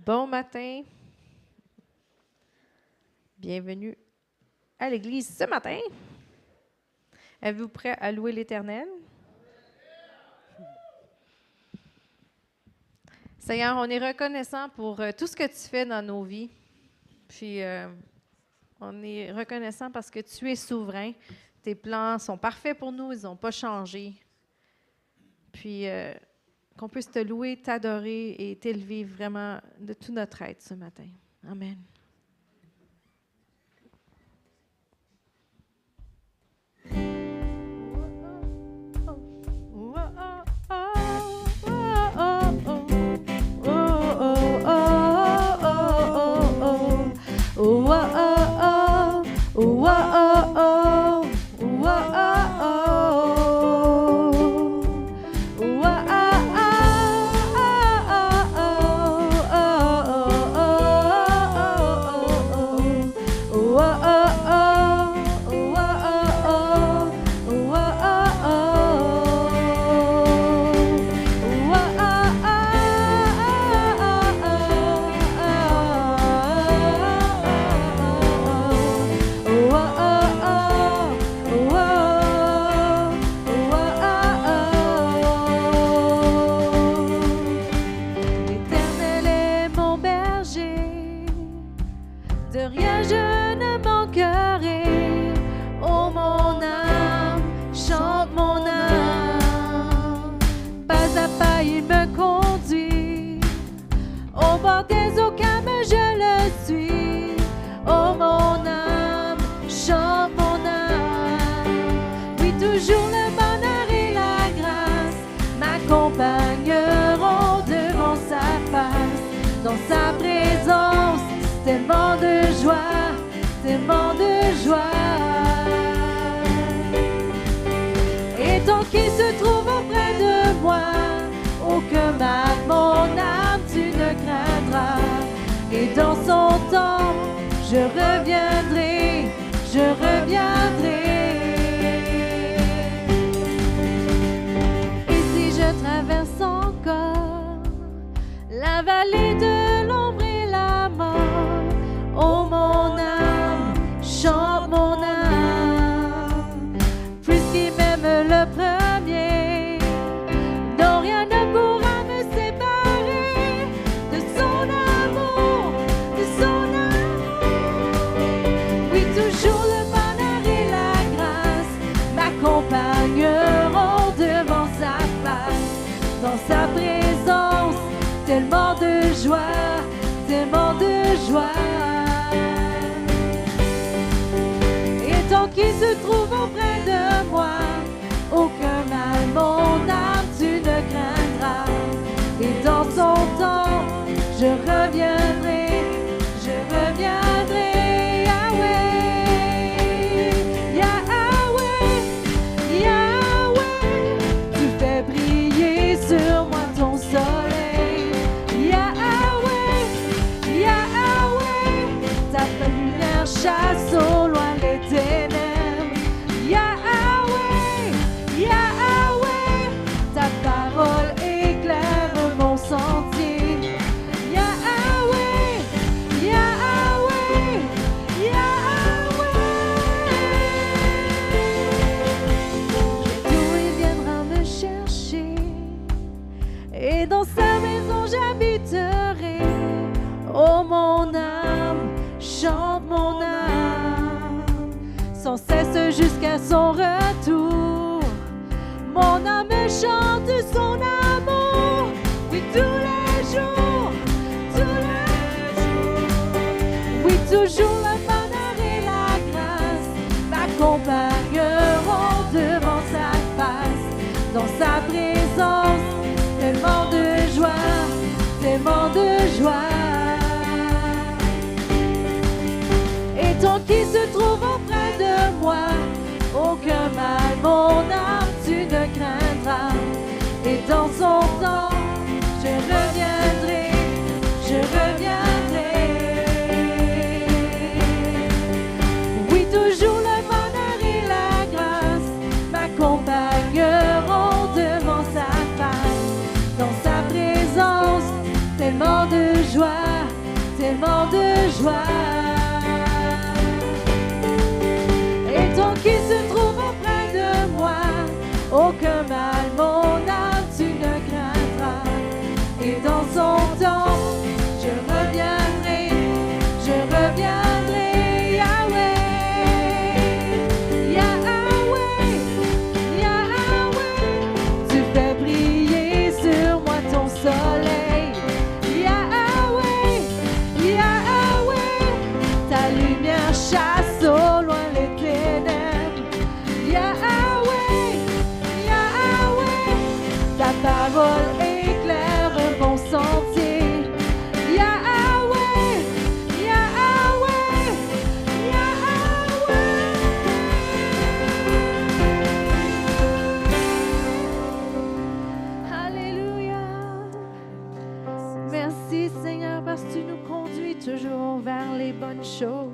Bon matin. Bienvenue à l'Église ce matin. Êtes-vous prêts à louer l'Éternel? Seigneur, on est reconnaissant pour tout ce que tu fais dans nos vies. Puis, on est reconnaissant parce que tu es souverain. Tes plans sont parfaits pour nous, ils n'ont pas changé. Puis, qu'on puisse te louer, t'adorer et t'élever vraiment de tout notre être ce matin. Amen. Tellement de joie. Et tant qu'il se trouve auprès de moi, aucun mal, mon âme, tu ne craindras. Et dans son temps, je reviendrai, je reviendrai. Et si je traverse encore la vallée de l'ombre et la mort, oh mon âme, chante mon âme, puisqu'il m'aime le premier, non rien ne pourra me séparer de son amour, de son amour. Oui, toujours le bonheur et la grâce m'accompagneront devant sa face, dans sa présence, tellement de joie, tellement de joie. Qui se trouve auprès de moi, aucun mal, mon âme, tu ne craindras. Et dans son temps, je reviendrai, je reviendrai. Yahweh, Yahweh, Yahweh, tu fais briller sur moi ton soleil. Yahweh, Yahweh, ta lumière chasse au loin les ténèbres. Oh mon âme, chante mon âme, sans cesse jusqu'à son retour. Mon âme chante son amour, oui tous les jours, tous les jours. Oui toujours le bonheur et la grâce m'accompagneront devant sa face, dans sa présence, tellement de joie, tellement de joie. Tant qu'il se trouve auprès de moi, aucun mal, mon âme, tu ne craindras. Et dans son temps, je reviendrai, je reviendrai. Oui, toujours le bonheur et la grâce m'accompagneront devant sa face, dans sa présence, tellement de joie. tellement de joie. Et toi qui se trouve auprès de moi, aucun mal, mon âme, tu ne craindras. Et dans son temps, je reviendrai, Yahweh. Yahweh, Yahweh, tu fais briller sur moi ton soleil. Yahweh, Yahweh, ta lumière chasse au loin les ténèbres. Yahweh, Yahweh, ta parole éclaire un bon sentier. Yahweh, Yahweh, Yahweh. Alléluia. Merci Seigneur parce que tu nous conduis toujours vers les bonnes choses.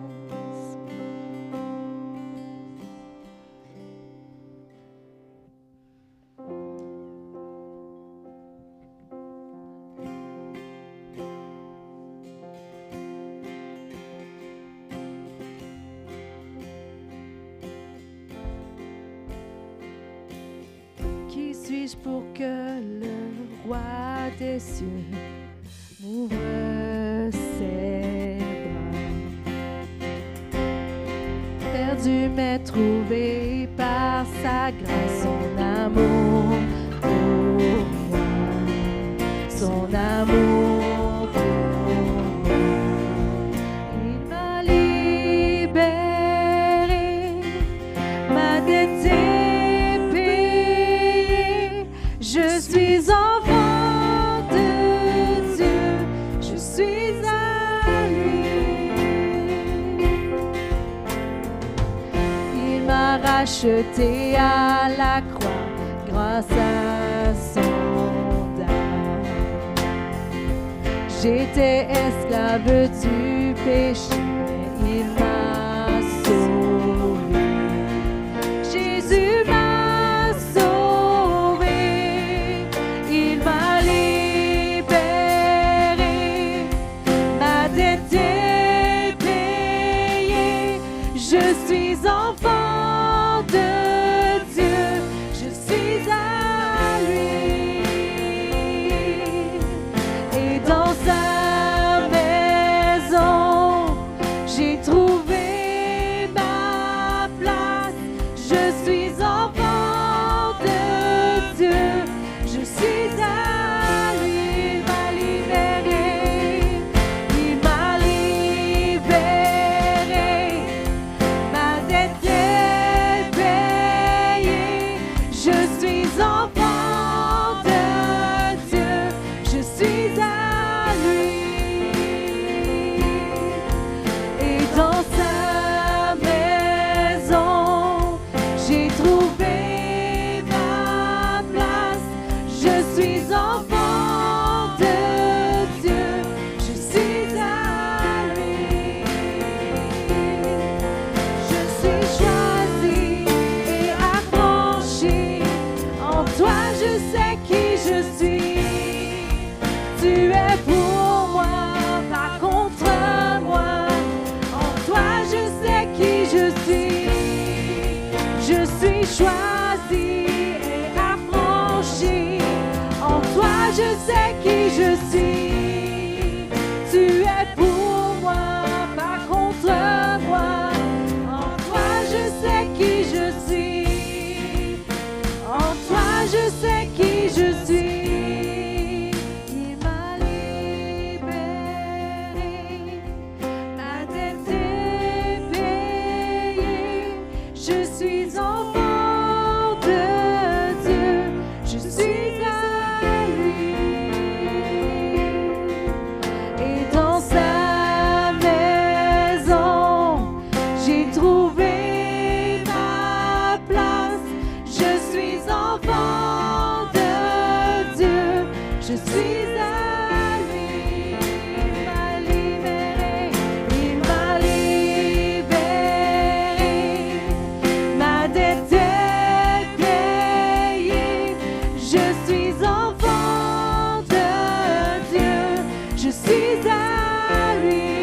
Qui suis-je pour que le roi des cieux m'ouvre ses bras? Perdu mais trouvé par sa grâce, son amour pour moi, son amour pour moi. Il m'a libéré, ma dette est payée. Je suis enfant de Dieu, je suis à lui. Il m'a racheté à la croix grâce à son dard. J'étais esclave du péché, mais il m'a sauvé. Jésus m'a sauvé, il m'a libéré, ma dette est payée. Je suis enfant de Dieu, je suis à lui. Et dans sa maison, j'ai trouvé ma place. Je suis enfant de Dieu, je suis à lui. Il m'a libéré, il m'a libéré, ma dette est payée. Je suis enfant de Dieu, je suis à lui. Et dans sa maison, j'ai trouvé ma place. Je suis enfant de Dieu, je suis à lui. Je suis choisi et affranchi. En toi, je sais qui je suis. Tu es pour moi, pas contre moi. En toi, je sais qui je suis. Je suis choisi et affranchi. En toi, je sais qui je suis. Tu es pour moi, pas contre moi. En toi, je sais qui je suis. En toi, je sais qui je suis. Il m'a libéré, ma dette est payée. Je suis enfant de Dieu, je suis à lui. Et dans sa maison, j'ai trouvé ma place. Je suis enfant de Dieu, je suis à lui. Il m'a libéré, il m'a libéré, ma dette est payée. Je suis enfant de Dieu, je suis à lui.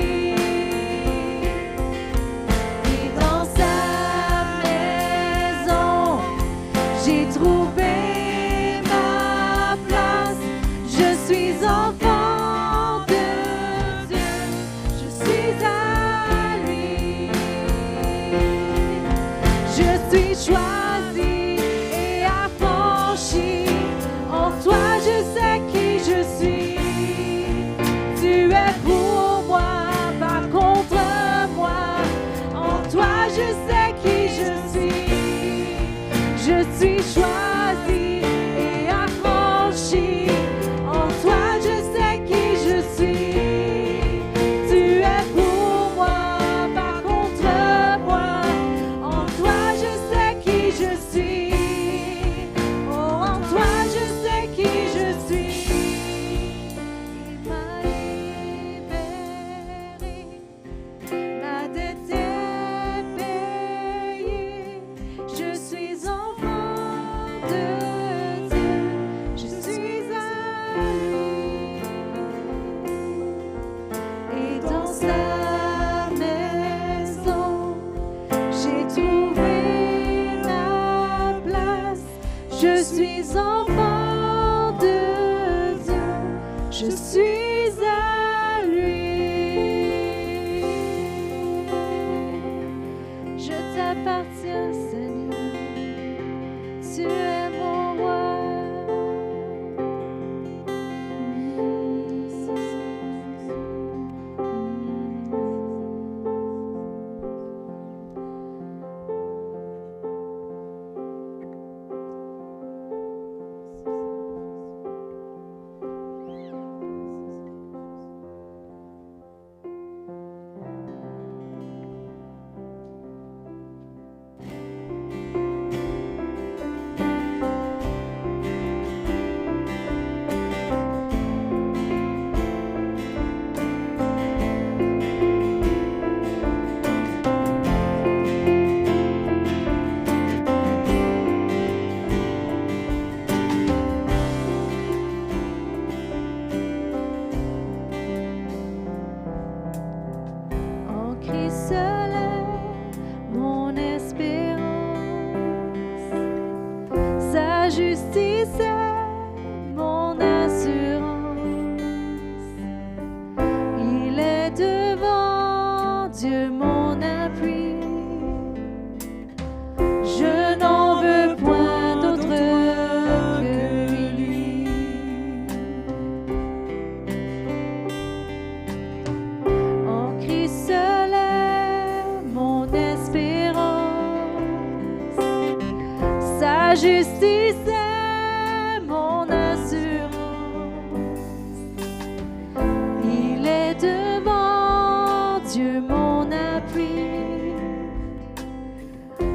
enfant de Dieu, je suis à lui. Je t'appartiens, Seigneur, tu es mon roi. En Christ seul est mon espérance, sa justice est mon assurance. Il est devant Dieu mon appui, je n'en veux point d'autre que lui. En Christ seul est mon espérance, sa justice est mon assurance. Il est devant Dieu mon appui,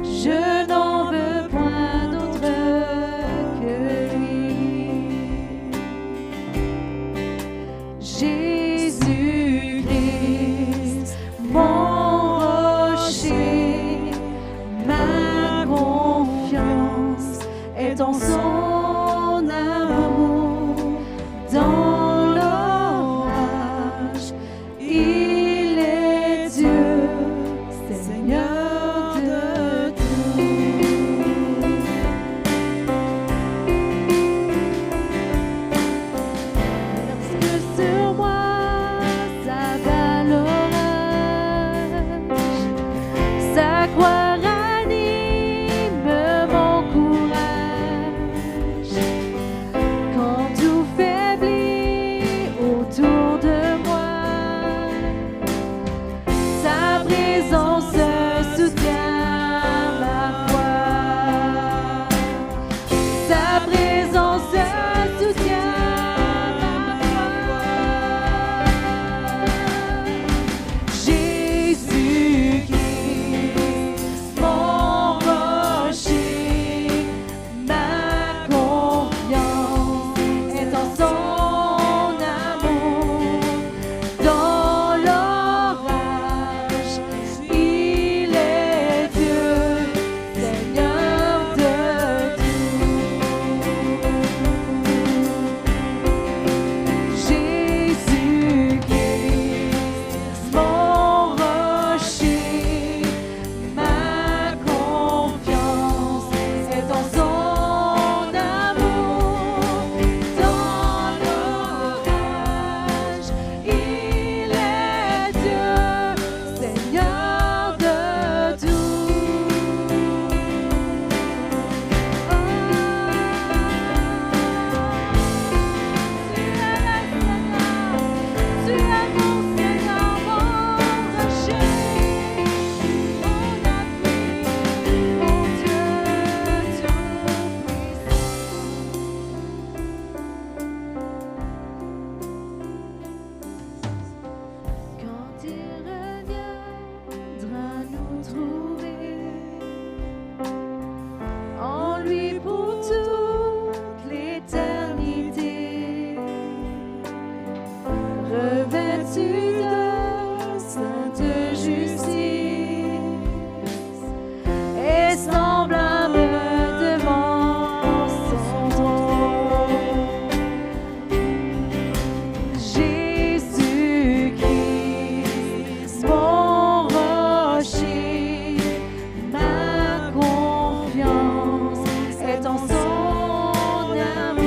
je n'en veux point d'autre que lui. Jésus-Christ, mon rocher, ma confiance est en son amour. Dans l'orage, il est Dieu, Seigneur de tout. Lorsque sur moi s'abat l'orage, sa croix ranime mon courage. Quand tout faiblit autour de moi, sa présence soutient ma foi. Sa présence soutient ma foi. Jésus-Christ, mon rocher, ma confiance est en son amour. Dans l'orage, il est Dieu, Seigneur de tout. Jésus-Christ, mon rocher, ma confiance est en son amour. Dans l'orage, il est Dieu, Seigneur de tout. Tu es mon Seigneur, mon rocher, mon appui, mon Dieu tout-puissant. Quand il reviendra nous trouver, en lui pour toute l'éternité, revêtu de sainte justice et semblable devant son trône. Jésus-Christ, mon rocher, ma confiance est en son amour.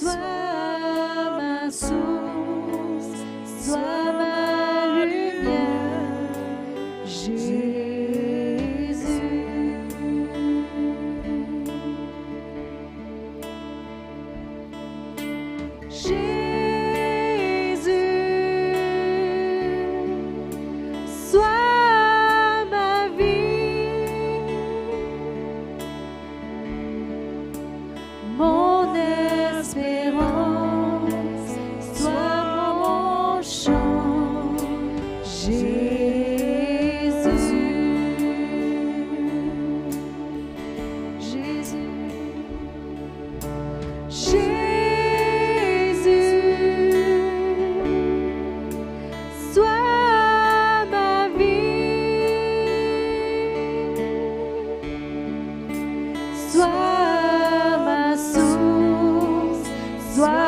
sois ma source, sois ma lumière, Jésus. Jésus, sois ma vie, mon espérance, sois mon chant, Jésus. Jésus, Jésus, sois ma vie, sois ma source, sois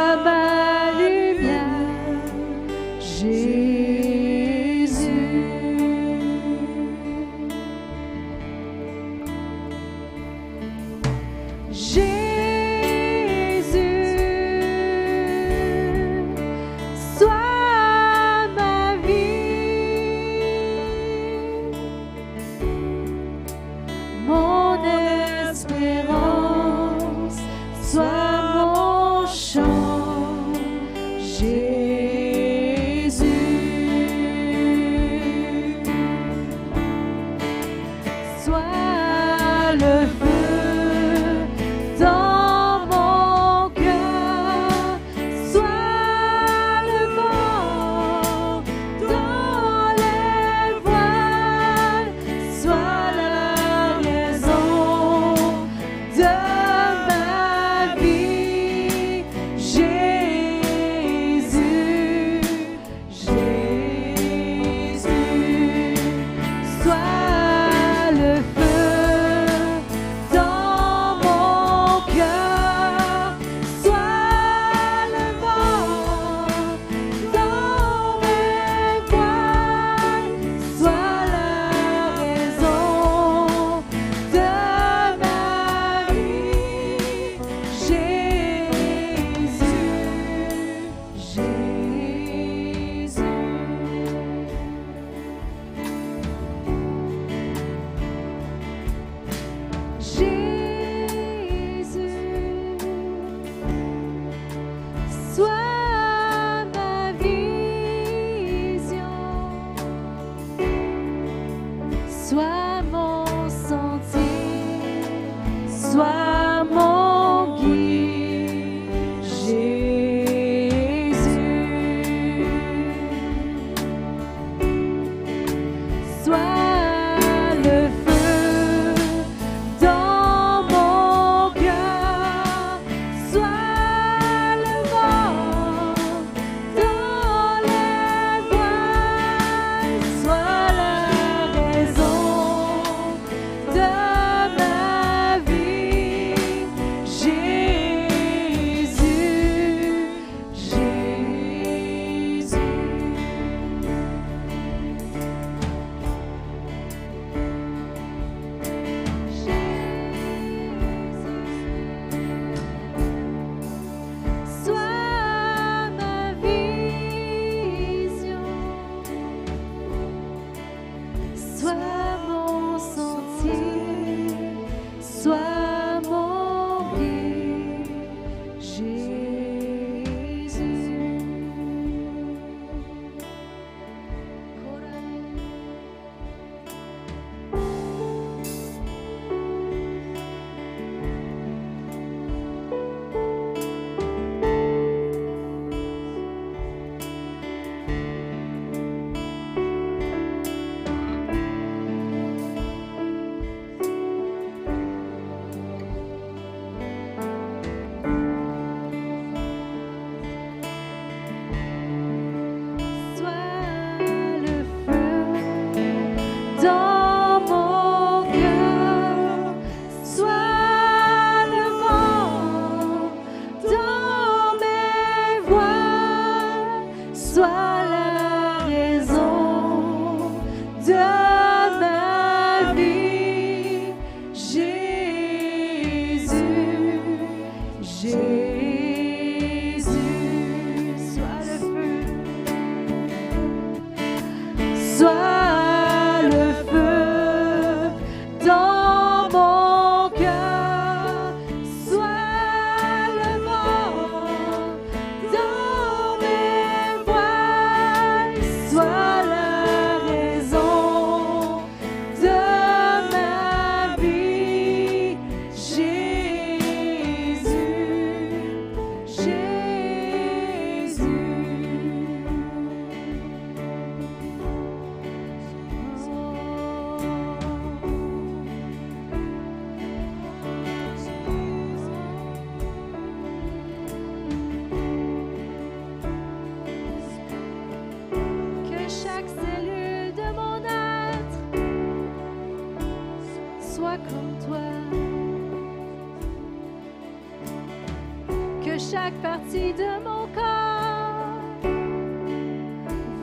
que chaque partie de mon corps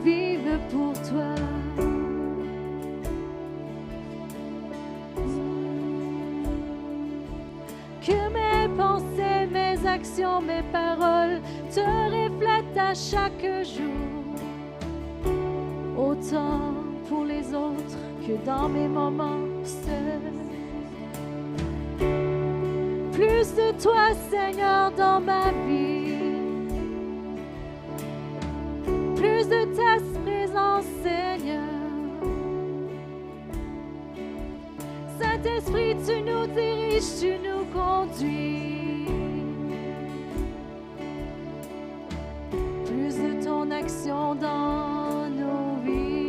vive pour toi. Que mes pensées, mes actions, mes paroles te reflètent à chaque jour, autant pour les autres que dans mes moments seuls. Plus de toi, Seigneur, dans ma vie, plus de ta présence, Seigneur. Saint-Esprit, tu nous diriges, tu nous conduis. Plus de ton action dans nos vies.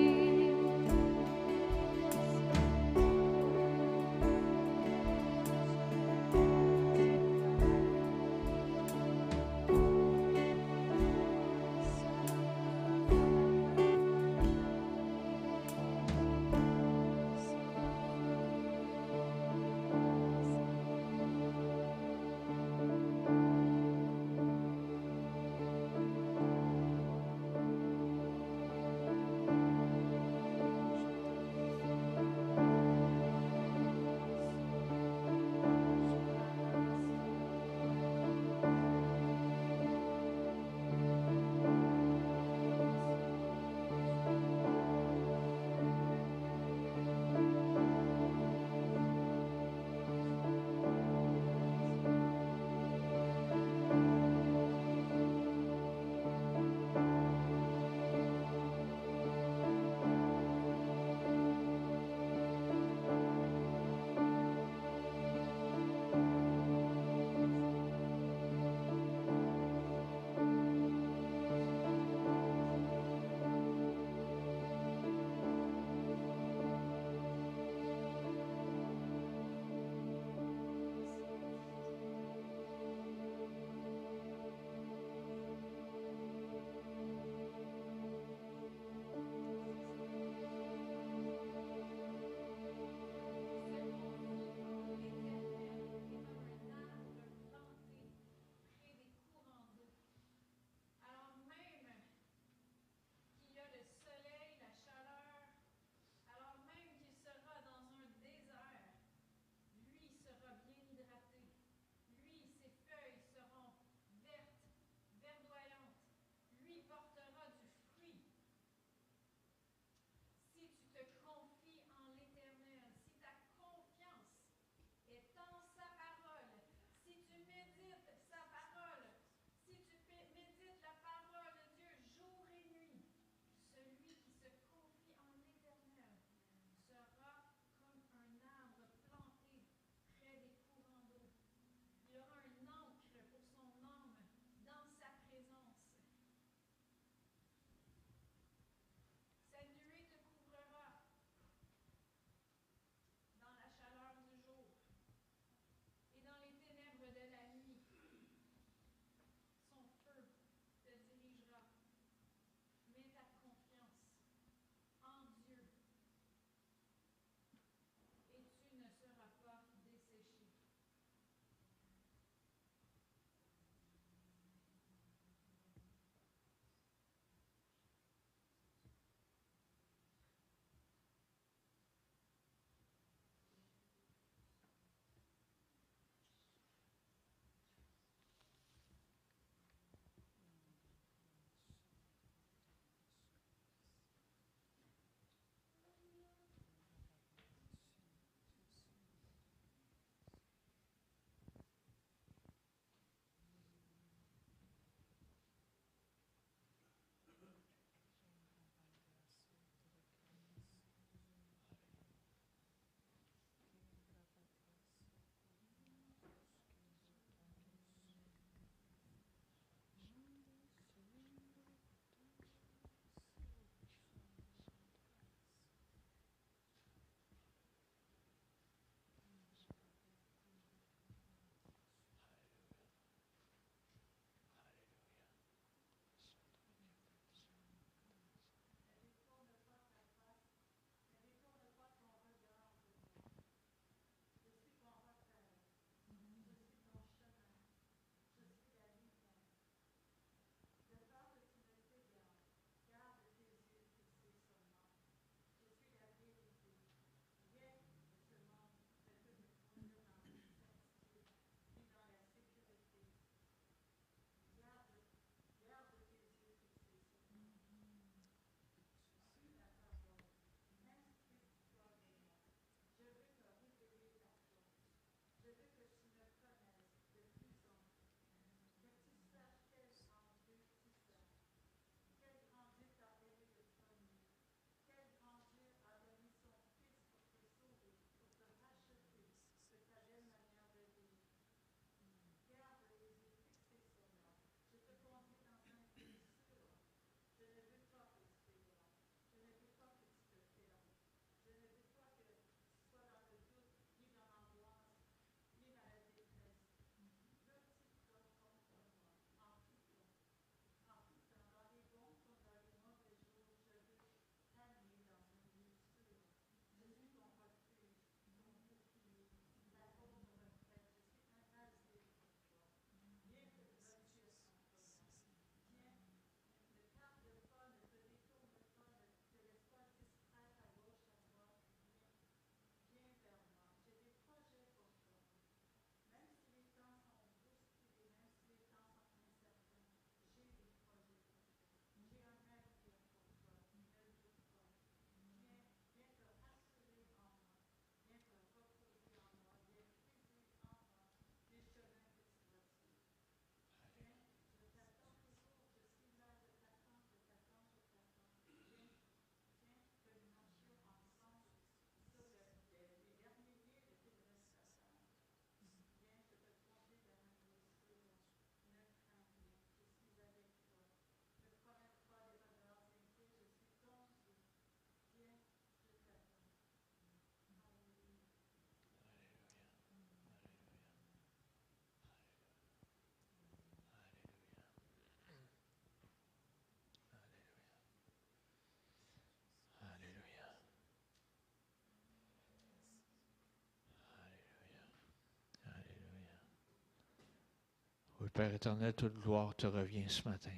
Père éternel, toute gloire te revient ce matin.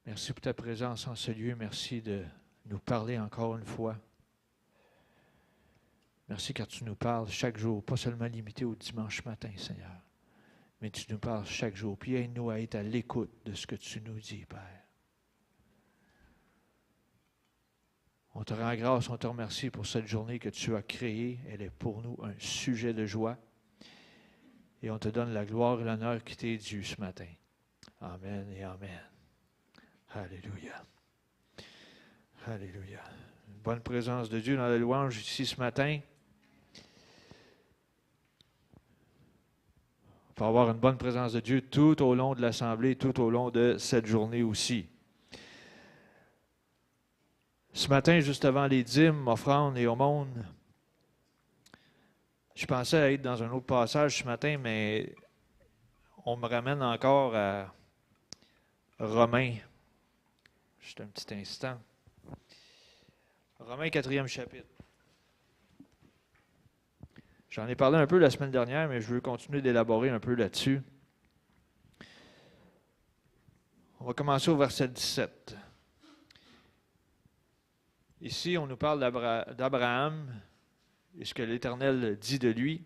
Merci pour ta présence en ce lieu. Merci de nous parler encore une fois. Merci car tu nous parles chaque jour, pas seulement limité au dimanche matin, Seigneur, mais tu nous parles chaque jour. Puis aide-nous à être à l'écoute de ce que tu nous dis, Père. On te rend grâce, on te remercie pour cette journée que tu as créée. Elle est pour nous un sujet de joie. Et on te donne la gloire et l'honneur qui t'est dû ce matin. Amen et amen. Alléluia. Alléluia. Une bonne présence de Dieu dans la louange ici ce matin. Il faut avoir une bonne présence de Dieu tout au long de l'Assemblée, tout au long de cette journée aussi. Ce matin, juste avant les dîmes, offrandes et aumônes, je pensais être dans un autre passage ce matin, mais on me ramène encore à Romains. Juste un petit instant. Romains 4e chapitre. J'en ai parlé un peu la semaine dernière, mais je veux continuer d'élaborer un peu là-dessus. On va commencer au verset 17. Ici, on nous parle d'Abraham et ce que l'Éternel dit de lui.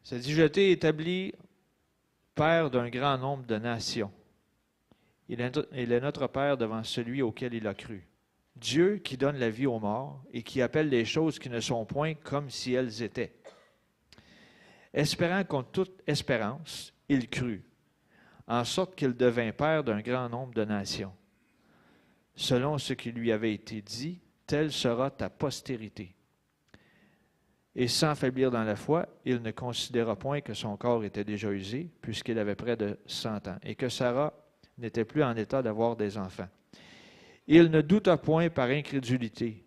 Ça dit, « Je t'ai établi père d'un grand nombre de nations. Il est notre Père devant celui auquel il a cru. Dieu qui donne la vie aux morts et qui appelle les choses qui ne sont point comme si elles étaient. Espérant contre toute espérance, il crut, en sorte qu'il devint père d'un grand nombre de nations. Selon ce qui lui avait été dit, telle sera ta postérité. Et sans faiblir dans la foi, il ne considéra point que son corps était déjà usé, puisqu'il avait près de 100 ans, et que Sarah n'était plus en état d'avoir des enfants. Il ne douta point par incrédulité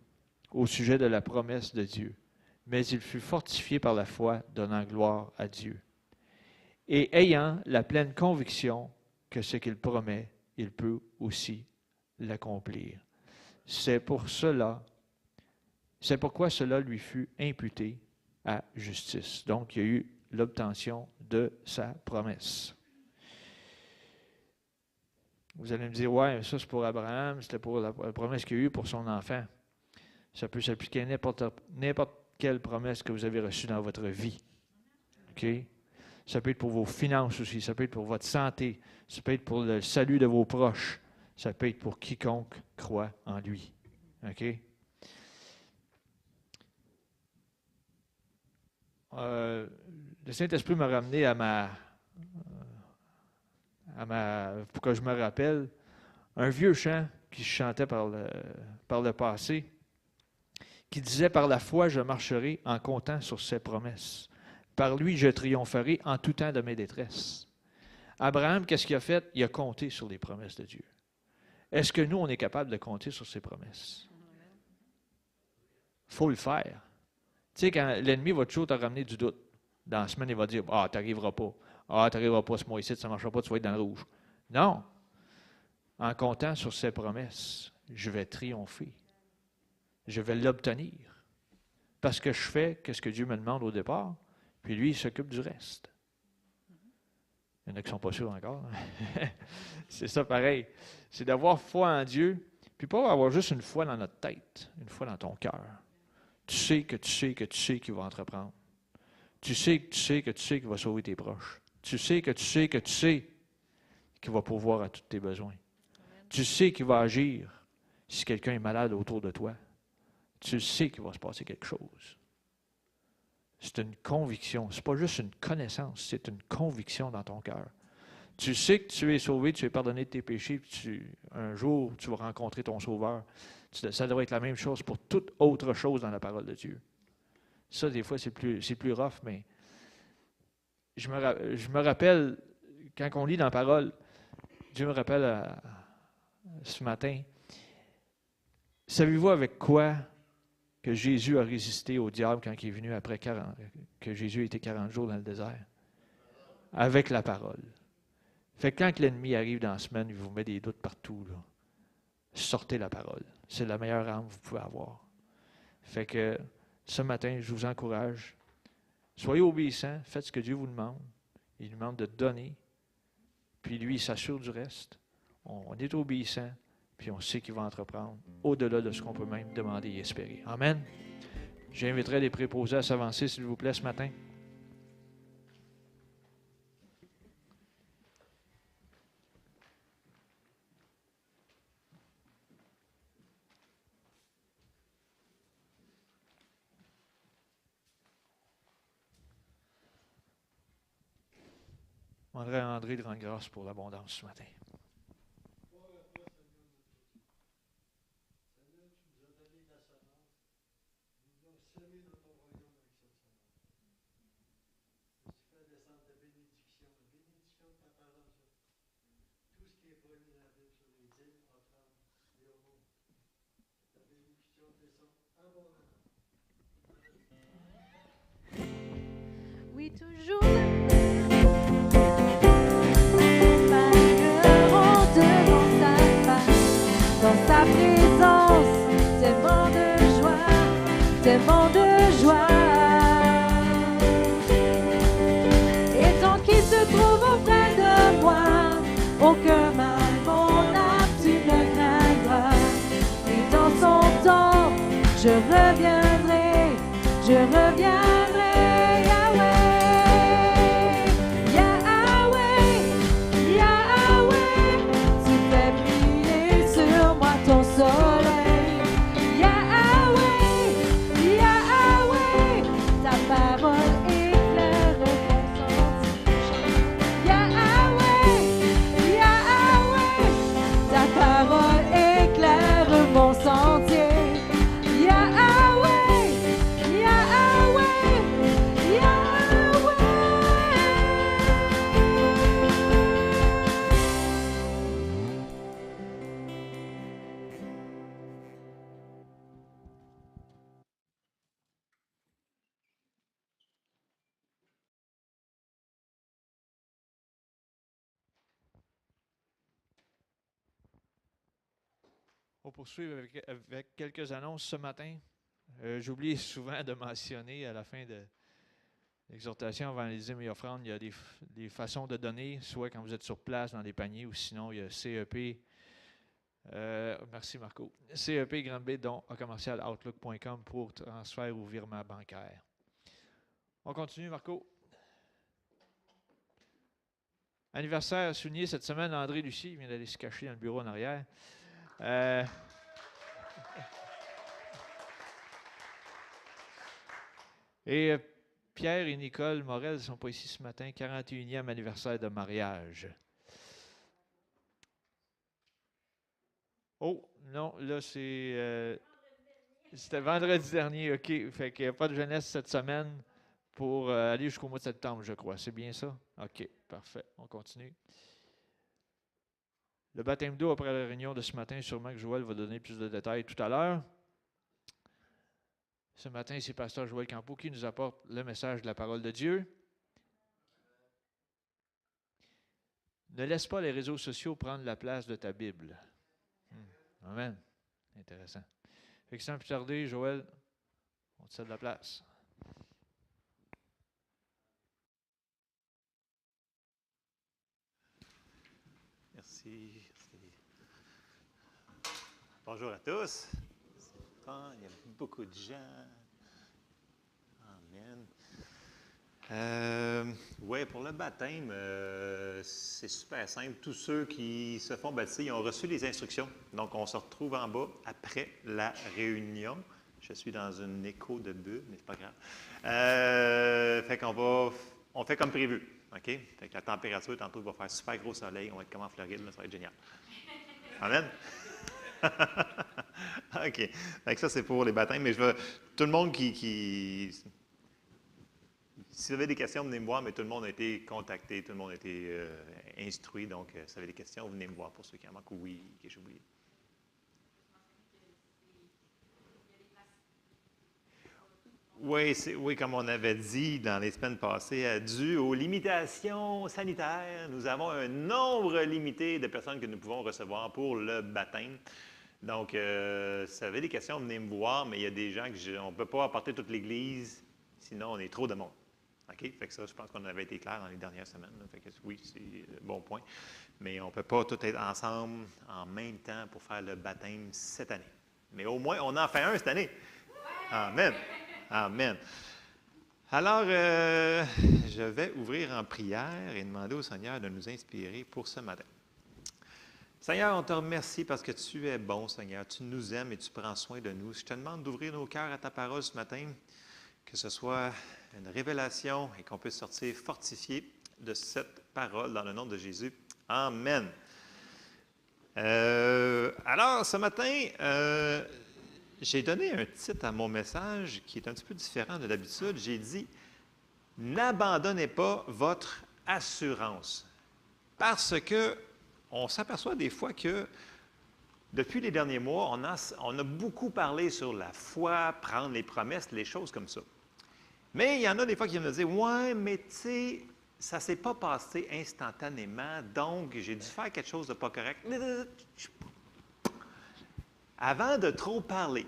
au sujet de la promesse de Dieu, mais il fut fortifié par la foi, donnant gloire à Dieu. Et ayant la pleine conviction que ce qu'il promet, il peut aussi l'accomplir. C'est pourquoi cela lui fut imputé à justice. Donc, il y a eu l'obtention de sa promesse. Vous allez me dire, ouais, ça c'est pour Abraham, c'était pour la promesse qu'il y a eu pour son enfant. Ça peut s'appliquer à n'importe quelle promesse que vous avez reçue dans votre vie. OK? Ça peut être pour vos finances aussi, ça peut être pour votre santé, ça peut être pour le salut de vos proches, ça peut être pour quiconque croit en lui. OK? Le Saint-Esprit m'a ramené pour que je me rappelle, un vieux chant qui se chantait par le passé, qui disait « Par la foi, je marcherai en comptant sur ses promesses. Par lui, je triompherai en tout temps de mes détresses. » Abraham, qu'est-ce qu'il a fait? Il a compté sur les promesses de Dieu. Est-ce que nous, on est capable de compter sur ses promesses? Il faut le faire. Tu sais, quand l'ennemi va toujours te ramener du doute, dans la semaine, il va dire « Ah, tu n'arriveras pas. Ah, tu n'arriveras pas ce mois-ci, ça ne marchera pas, tu vas être dans le rouge. » Non. En comptant sur ses promesses, je vais triompher. Je vais l'obtenir. Parce que je fais ce que Dieu me demande au départ, puis lui, il s'occupe du reste. Il y en a qui ne sont pas sûrs encore. C'est ça pareil. C'est d'avoir foi en Dieu, puis pas avoir juste une foi dans notre tête, une foi dans ton cœur. Tu sais qu'il va entreprendre. Tu sais qu'il va sauver tes proches. Tu sais qu'il va pourvoir à tous tes besoins. Amen. Tu sais qu'il va agir si quelqu'un est malade autour de toi. Tu sais qu'il va se passer quelque chose. C'est une conviction. Ce n'est pas juste une connaissance, c'est une conviction dans ton cœur. Tu sais que tu es sauvé, tu es pardonné de tes péchés, puis un jour, tu vas rencontrer ton Sauveur. Ça devrait être la même chose pour toute autre chose dans la parole de Dieu. Ça, des fois, c'est plus rough, mais je me rappelle, quand on lit dans la parole, Dieu me rappelle ce matin, savez-vous avec quoi que Jésus a résisté au diable quand il est venu après que Jésus a été 40 jours dans le désert? Avec la parole. Fait que quand l'ennemi arrive dans la semaine, il vous met des doutes partout, là, sortez la parole. C'est la meilleure arme que vous pouvez avoir. Fait que ce matin, je vous encourage, Soyez obéissants, faites ce que Dieu vous demande. Il lui demande de donner, puis lui, il s'assure du reste. On est obéissant, puis on sait qu'il va entreprendre au-delà de ce qu'on peut même demander et espérer. Amen. J'inviterai les préposés à s'avancer, s'il vous plaît, ce matin. Je demanderai à André de rendre grâce pour l'abondance ce matin. Oui, toujours. Marqueront devant sa face, dans sa présence, tellement de joie, tellement de joie. Et tant qu'il se trouve auprès de moi, aucun mal, mon âme, tu ne craindras. Et dans son temps, je reviendrai, je reviendrai. On poursuit avec quelques annonces ce matin. J'oublie souvent de mentionner à la fin de l'exhortation avant les dîmes et offrandes, il y a des façons de donner, soit quand vous êtes sur place dans des paniers ou sinon il y a CEP. Merci Marco. CEP Grand B don à commercialoutlook.com pour transfert ou virement bancaire. On continue Marco. Anniversaire souligné cette semaine, André Lucie, il vient d'aller se cacher dans le bureau en arrière. Et Pierre et Nicole Morel ne sont pas ici ce matin, 41e anniversaire de mariage. Oh, non, là c'est... c'était vendredi dernier, OK. Fait qu'il n'y a pas de jeunesse cette semaine pour aller jusqu'au mois de septembre, je crois. C'est bien ça? OK, parfait. On continue. Le baptême d'eau après la réunion de ce matin, sûrement que Joël va donner plus de détails tout à l'heure. Ce matin, c'est Pasteur Joël Campeau qui nous apporte le message de la parole de Dieu. Ne laisse pas les réseaux sociaux prendre la place de ta Bible. Amen. Intéressant. Fait que sans plus tarder, Joël, on te cède la place. Merci. Bonjour à tous. C'est fun, il y a beaucoup de gens. Amen. Oui, pour le baptême, c'est super simple. Tous ceux qui se font baptiser, ils ont reçu les instructions. Donc, on se retrouve en bas après la réunion. Je suis dans une écho de bulle, mais c'est pas grave. Fait qu'on on fait comme prévu. OK? Fait que la température, tantôt, il va faire super gros soleil. On va être comme en Floride, là, ça va être génial. Amen? OK. Fait que ça, c'est pour les baptêmes. Mais je veux tout le monde qui si vous avez des questions, venez me voir, mais tout le monde a été contacté, tout le monde a été instruit. Donc, si vous avez des questions, venez me voir pour ceux qui en manquent. Oui, que j'ai oublié. Oui, comme on avait dit dans les semaines passées, dû aux limitations sanitaires, nous avons un nombre limité de personnes que nous pouvons recevoir pour le baptême. Donc, si vous avez des questions, venez me voir, mais il y a des gens on ne peut pas apporter toute l'Église, sinon on est trop de monde. OK? Fait que ça, je pense qu'on avait été clair dans les dernières semaines. Là. Fait que oui, c'est un bon point. Mais on ne peut pas tous être ensemble en même temps pour faire le baptême cette année. Mais au moins, on en fait un cette année. Amen. Amen. Alors, je vais ouvrir en prière et demander au Seigneur de nous inspirer pour ce matin. Seigneur, on te remercie parce que tu es bon, Seigneur. Tu nous aimes et tu prends soin de nous. Je te demande d'ouvrir nos cœurs à ta parole ce matin, que ce soit une révélation et qu'on puisse sortir fortifié de cette parole dans le nom de Jésus. Amen. Alors, ce matin, j'ai donné un titre à mon message qui est un petit peu différent de d'habitude. J'ai dit « N'abandonnez pas votre assurance ». Parce que on s'aperçoit des fois que depuis les derniers mois, on a beaucoup parlé sur la foi, prendre les promesses, les choses comme ça. Mais il y en a des fois qui viennent me dire « Ouais, mais tu sais, ça ne s'est pas passé instantanément, donc j'ai dû faire quelque chose de pas correct. » Avant de trop parler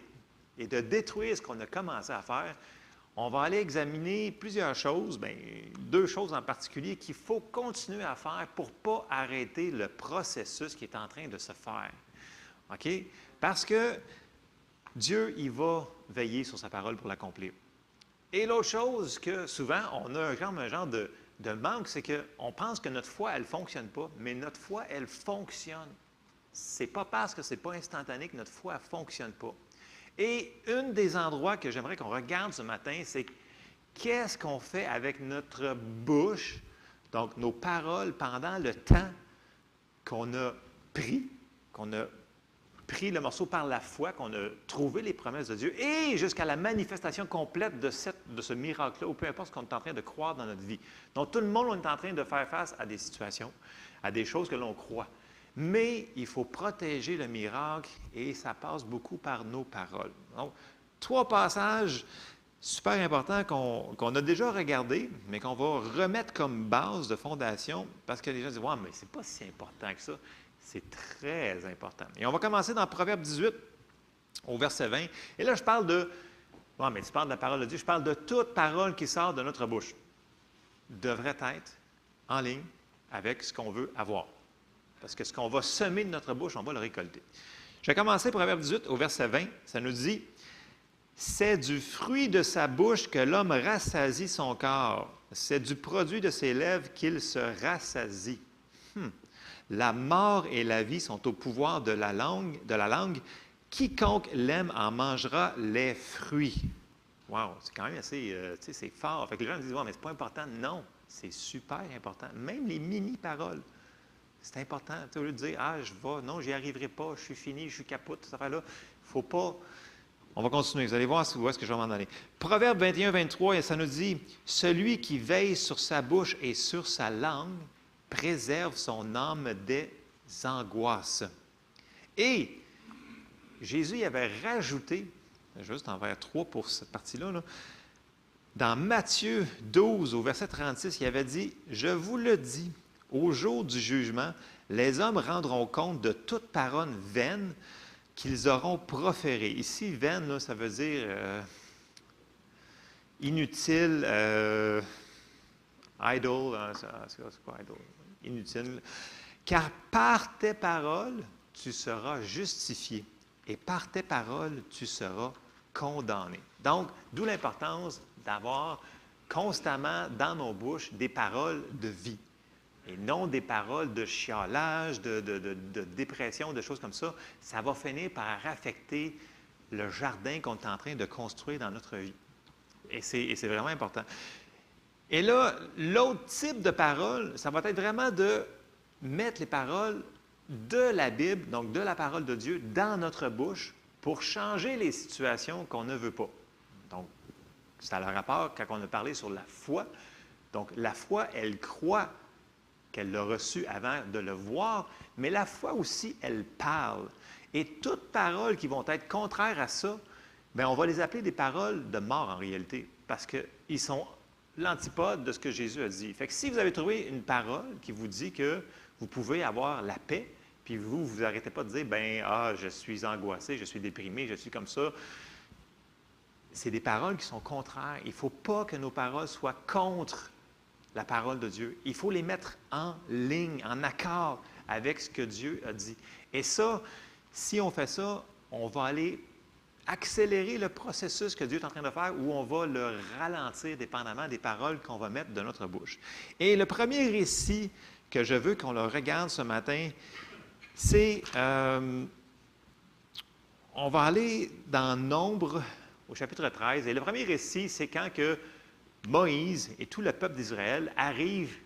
et de détruire ce qu'on a commencé à faire, on va aller examiner plusieurs choses, bien, 2 choses en particulier qu'il faut continuer à faire pour ne pas arrêter le processus qui est en train de se faire. OK? Parce que Dieu, il va veiller sur sa parole pour l'accomplir. Et l'autre chose que souvent, on a un genre de manque, c'est qu'on pense que notre foi, elle ne fonctionne pas, mais notre foi, elle fonctionne. Ce n'est pas parce que ce n'est pas instantané que notre foi ne fonctionne pas. Et un des endroits que j'aimerais qu'on regarde ce matin, c'est qu'est-ce qu'on fait avec notre bouche, donc nos paroles, pendant le temps qu'on a pris le morceau par la foi, qu'on a trouvé les promesses de Dieu, et jusqu'à la manifestation complète de ce miracle-là, ou peu importe ce qu'on est en train de croire dans notre vie. Donc, tout le monde est en train de faire face à des situations, à des choses que l'on croit. Mais il faut protéger le miracle et ça passe beaucoup par nos paroles. Donc, 3 passages super importants qu'on a déjà regardés, mais qu'on va remettre comme base de fondation parce que les gens disent « Ouais, mais c'est pas si important que ça. » C'est très important. Et on va commencer dans Proverbe 18, au verset 20. Et là, je parle de « Ouais, mais tu parles de la parole de Dieu. » Je parle de toute parole qui sort de notre bouche. Devrait être en ligne avec ce qu'on veut avoir. Parce que ce qu'on va semer de notre bouche, on va le récolter. Je vais commencer Proverbe 18 au verset 20. Ça nous dit « C'est du fruit de sa bouche que l'homme rassasie son corps. C'est du produit de ses lèvres qu'il se rassasie. La mort et la vie sont au pouvoir de la langue. Quiconque l'aime en mangera les fruits. » Wow, c'est quand même assez, c'est fort. Fait que les gens disent « Ouais, mais c'est pas important. » Non, c'est super important. Même les mini-paroles. C'est important. Au lieu de dire « Ah, non, j'y arriverai pas, je suis fini, je suis capote, cette affaire-là. » Il ne faut pas. On va continuer. Vous allez voir où est-ce que je vais m'en aller. Proverbe 21, 23, et ça nous dit « Celui qui veille sur sa bouche et sur sa langue préserve son âme des angoisses. » Et Jésus y avait rajouté, juste en vers 3 pour cette partie-là, là, dans Matthieu 12, au verset 36, il avait dit « Je vous le dis, au jour du jugement, les hommes rendront compte de toute parole vaine qu'ils auront proférée. » Ici, vaine, là, ça veut dire inutile, idle, c'est quoi idle? Inutile. « Car par tes paroles, tu seras justifié, et par tes paroles, tu seras condamné. » Donc, d'où l'importance d'avoir constamment dans nos bouches des paroles de vie. Et non des paroles de chialage, de dépression, de choses comme ça. Ça va finir par affecter le jardin qu'on est en train de construire dans notre vie. Et c'est vraiment important. Et là, l'autre type de parole, ça va être vraiment de mettre les paroles de la Bible, donc de la parole de Dieu, dans notre bouche pour changer les situations qu'on ne veut pas. Donc, ça a le rapport quand on a parlé sur la foi. Donc, la foi, elle croit qu'elle l'a reçu avant de le voir, mais la foi aussi, elle parle. Et toutes paroles qui vont être contraires à ça, bien, on va les appeler des paroles de mort en réalité, parce qu'ils sont l'antipode de ce que Jésus a dit. Fait que si vous avez trouvé une parole qui vous dit que vous pouvez avoir la paix, puis vous n'arrêtez pas de dire, bien, je suis angoissé, je suis déprimé, je suis comme ça, c'est des paroles qui sont contraires. Il ne faut pas que nos paroles soient contre la parole de Dieu. Il faut les mettre en ligne, en accord avec ce que Dieu a dit. Et ça, si on fait ça, on va aller accélérer le processus que Dieu est en train de faire ou on va le ralentir dépendamment des paroles qu'on va mettre de notre bouche. Et le premier récit que je veux qu'on le regarde ce matin, c'est, on va aller dans Nombre au chapitre 13. Et le premier récit, c'est quand que Moïse et tout le peuple d'Israël arrivent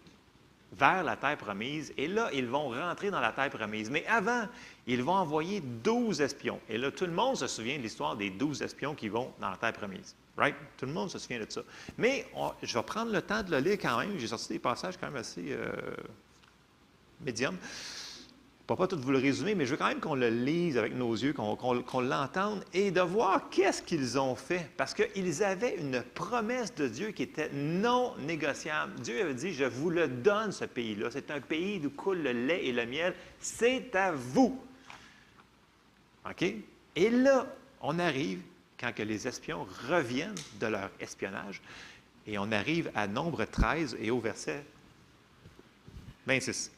vers la terre promise. Et là, ils vont rentrer dans la terre promise. Mais avant, ils vont envoyer 12 espions. Et là, tout le monde se souvient de l'histoire des 12 espions qui vont dans la terre promise. Right? Tout le monde se souvient de ça. Mais je vais prendre le temps de le lire quand même. J'ai sorti des passages quand même assez médiums. Je ne vais pas tout vous le résumer, mais je veux quand même qu'on le lise avec nos yeux, qu'on l'entende et de voir qu'est-ce qu'ils ont fait. Parce qu'ils avaient une promesse de Dieu qui était non négociable. Dieu avait dit, je vous le donne, ce pays-là. C'est un pays d'où coule le lait et le miel. C'est à vous. OK? Et là, on arrive, quand que les espions reviennent de leur espionnage, et on arrive à Nombre 13 et au verset 26.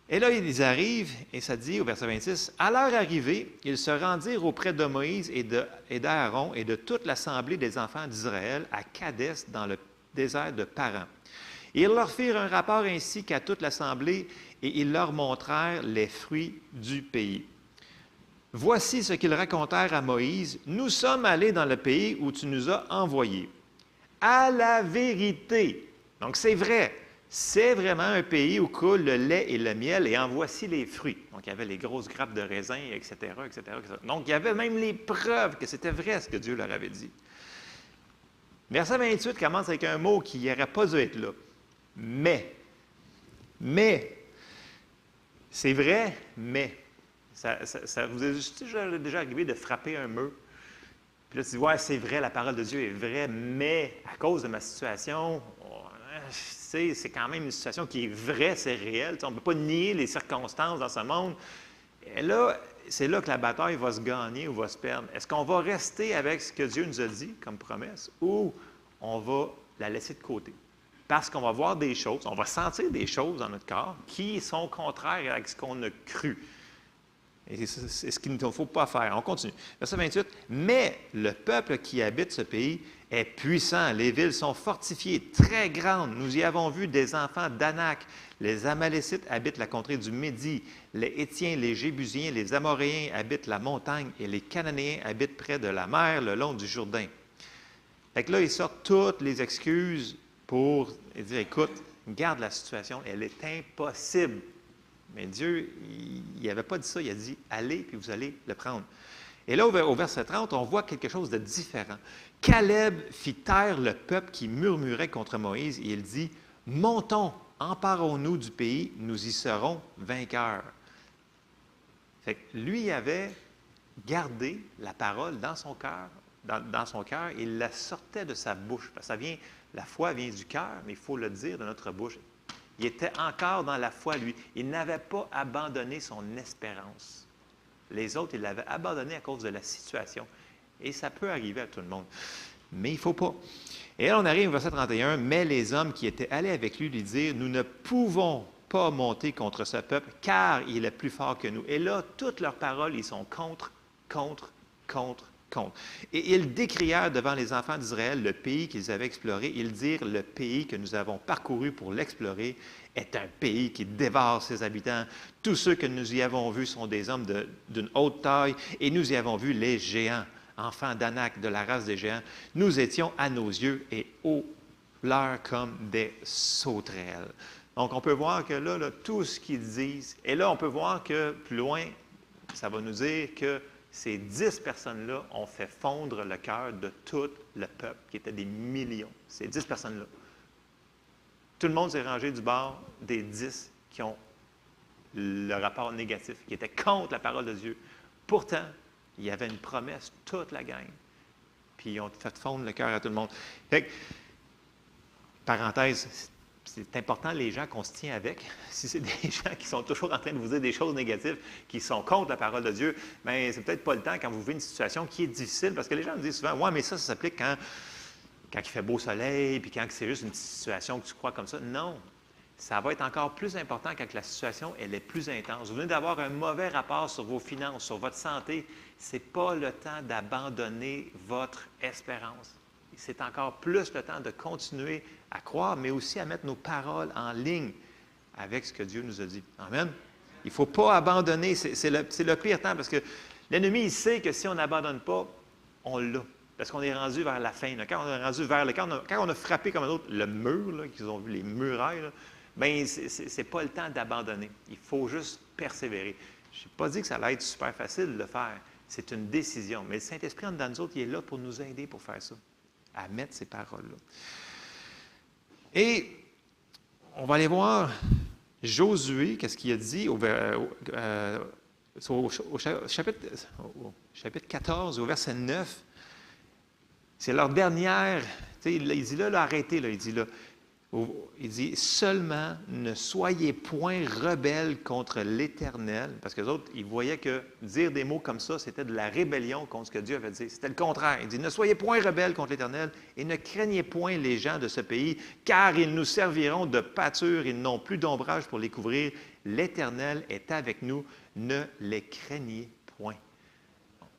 Et là, ils arrivent, et ça dit au verset 26, « À leur arrivée, ils se rendirent auprès de Moïse et d'Aaron et de toute l'assemblée des enfants d'Israël à Kadès, dans le désert de Paran. Ils leur firent un rapport ainsi qu'à toute l'assemblée, et ils leur montrèrent les fruits du pays. Voici ce qu'ils racontèrent à Moïse. Nous sommes allés dans le pays où tu nous as envoyés. À la vérité. » Donc, c'est vrai. C'est vraiment un pays où coule le lait et le miel, et en voici les fruits. Donc, il y avait les grosses grappes de raisin, etc., etc., etc. Donc, il y avait même les preuves que c'était vrai ce que Dieu leur avait dit. Verset 28 commence avec un mot qui n'aurait pas dû être là. Mais. C'est vrai, mais. Ça vous est déjà arrivé de frapper un mur? Puis là, tu dis, ouais, c'est vrai, la parole de Dieu est vraie, mais à cause de ma situation, c'est quand même une situation qui est vraie, c'est réel. On ne peut pas nier les circonstances dans ce monde. Et là, c'est là que la bataille va se gagner ou va se perdre. Est-ce qu'on va rester avec ce que Dieu nous a dit comme promesse ou on va la laisser de côté? Parce qu'on va voir des choses, on va sentir des choses dans notre corps qui sont contraires à ce qu'on a cru. Et c'est ce qu'il ne faut pas faire. On continue. Verset 28. « Mais le peuple qui habite ce pays est puissant. Les villes sont fortifiées, très grandes. Nous y avons vu des enfants d'Anak. Les Amalécites habitent la contrée du Midi. Les Hétiens, les Jébusiens, les Amoréens habitent la montagne. Et les Cananéens habitent près de la mer, le long du Jourdain. » Fait que là, ils sortent toutes les excuses pour dire, écoute, regarde la situation, elle est impossible. Mais Dieu, il n'avait pas dit ça, il a dit, allez, puis vous allez le prendre. Et là, au verset 30, on voit quelque chose de différent. Caleb fit taire le peuple qui murmurait contre Moïse, et il dit, montons, emparons-nous du pays, nous y serons vainqueurs. Fait que lui avait gardé la parole dans son cœur, et il la sortait de sa bouche. Parce que la foi vient du cœur, mais il faut le dire de notre bouche. Il était encore dans la foi, lui. Il n'avait pas abandonné son espérance. Les autres, ils l'avaient abandonné à cause de la situation. Et ça peut arriver à tout le monde. Mais il ne faut pas. Et là, on arrive au verset 31. « Mais les hommes qui étaient allés avec lui dirent, nous ne pouvons pas monter contre ce peuple, car il est plus fort que nous. » Et là, toutes leurs paroles, ils sont contre. Et ils décrièrent devant les enfants d'Israël le pays qu'ils avaient exploré. Ils dirent, le pays que nous avons parcouru pour l'explorer est un pays qui dévore ses habitants. Tous ceux que nous y avons vus sont des hommes d'une haute taille, et nous y avons vu les géants, enfants d'Anak, de la race des géants. Nous étions à nos yeux et aux leurs comme des sauterelles. Donc, on peut voir que là, tout ce qu'ils disent, et là, on peut voir que plus loin, ça va nous dire que ces 10 personnes-là ont fait fondre le cœur de tout le peuple, qui était des millions. Ces 10 personnes-là. Tout le monde s'est rangé du bord des 10 qui ont le rapport négatif, qui étaient contre la parole de Dieu. Pourtant, il y avait une promesse, toute la gang. Puis ils ont fait fondre le cœur à tout le monde. Fait que, parenthèse, c'est important, les gens qu'on se tient avec. Si c'est des gens qui sont toujours en train de vous dire des choses négatives, qui sont contre la parole de Dieu, bien, c'est peut-être pas le temps quand vous vivez une situation qui est difficile, parce que les gens me disent souvent, « Ouais, mais ça s'applique quand il fait beau soleil, puis quand c'est juste une petite situation que tu crois comme ça. » Non, ça va être encore plus important quand la situation elle est plus intense. Vous venez d'avoir un mauvais rapport sur vos finances, sur votre santé. Ce n'est pas le temps d'abandonner votre espérance. C'est encore plus le temps de continuer à croire, mais aussi à mettre nos paroles en ligne avec ce que Dieu nous a dit. Amen. Il ne faut pas abandonner. C'est le pire temps parce que l'ennemi, il sait que si on n'abandonne pas, on l'a. Parce qu'on est rendu vers la fin. Là. Quand on est rendu vers quand on a frappé comme un autre le mur, qu'ils ont vu les murailles, bien, ce n'est pas le temps d'abandonner. Il faut juste persévérer. Je n'ai pas dit que ça allait être super facile de le faire. C'est une décision. Mais le Saint-Esprit, en dedans de nous autres, il est là pour nous aider pour faire ça, à mettre ces paroles-là. Et on va aller voir Josué, qu'est-ce qu'il a dit au chapitre 14, au verset 9. C'est leur dernière, il dit là, arrêtez, là, il dit, seulement ne soyez point rebelles contre l'Éternel, parce que les autres, ils voyaient que dire des mots comme ça, c'était de la rébellion contre ce que Dieu avait dit. C'était le contraire. Il dit, ne soyez point rebelles contre l'Éternel et ne craignez point les gens de ce pays, car ils nous serviront de pâture, ils n'ont plus d'ombrage pour les couvrir. L'Éternel est avec nous, ne les craignez point.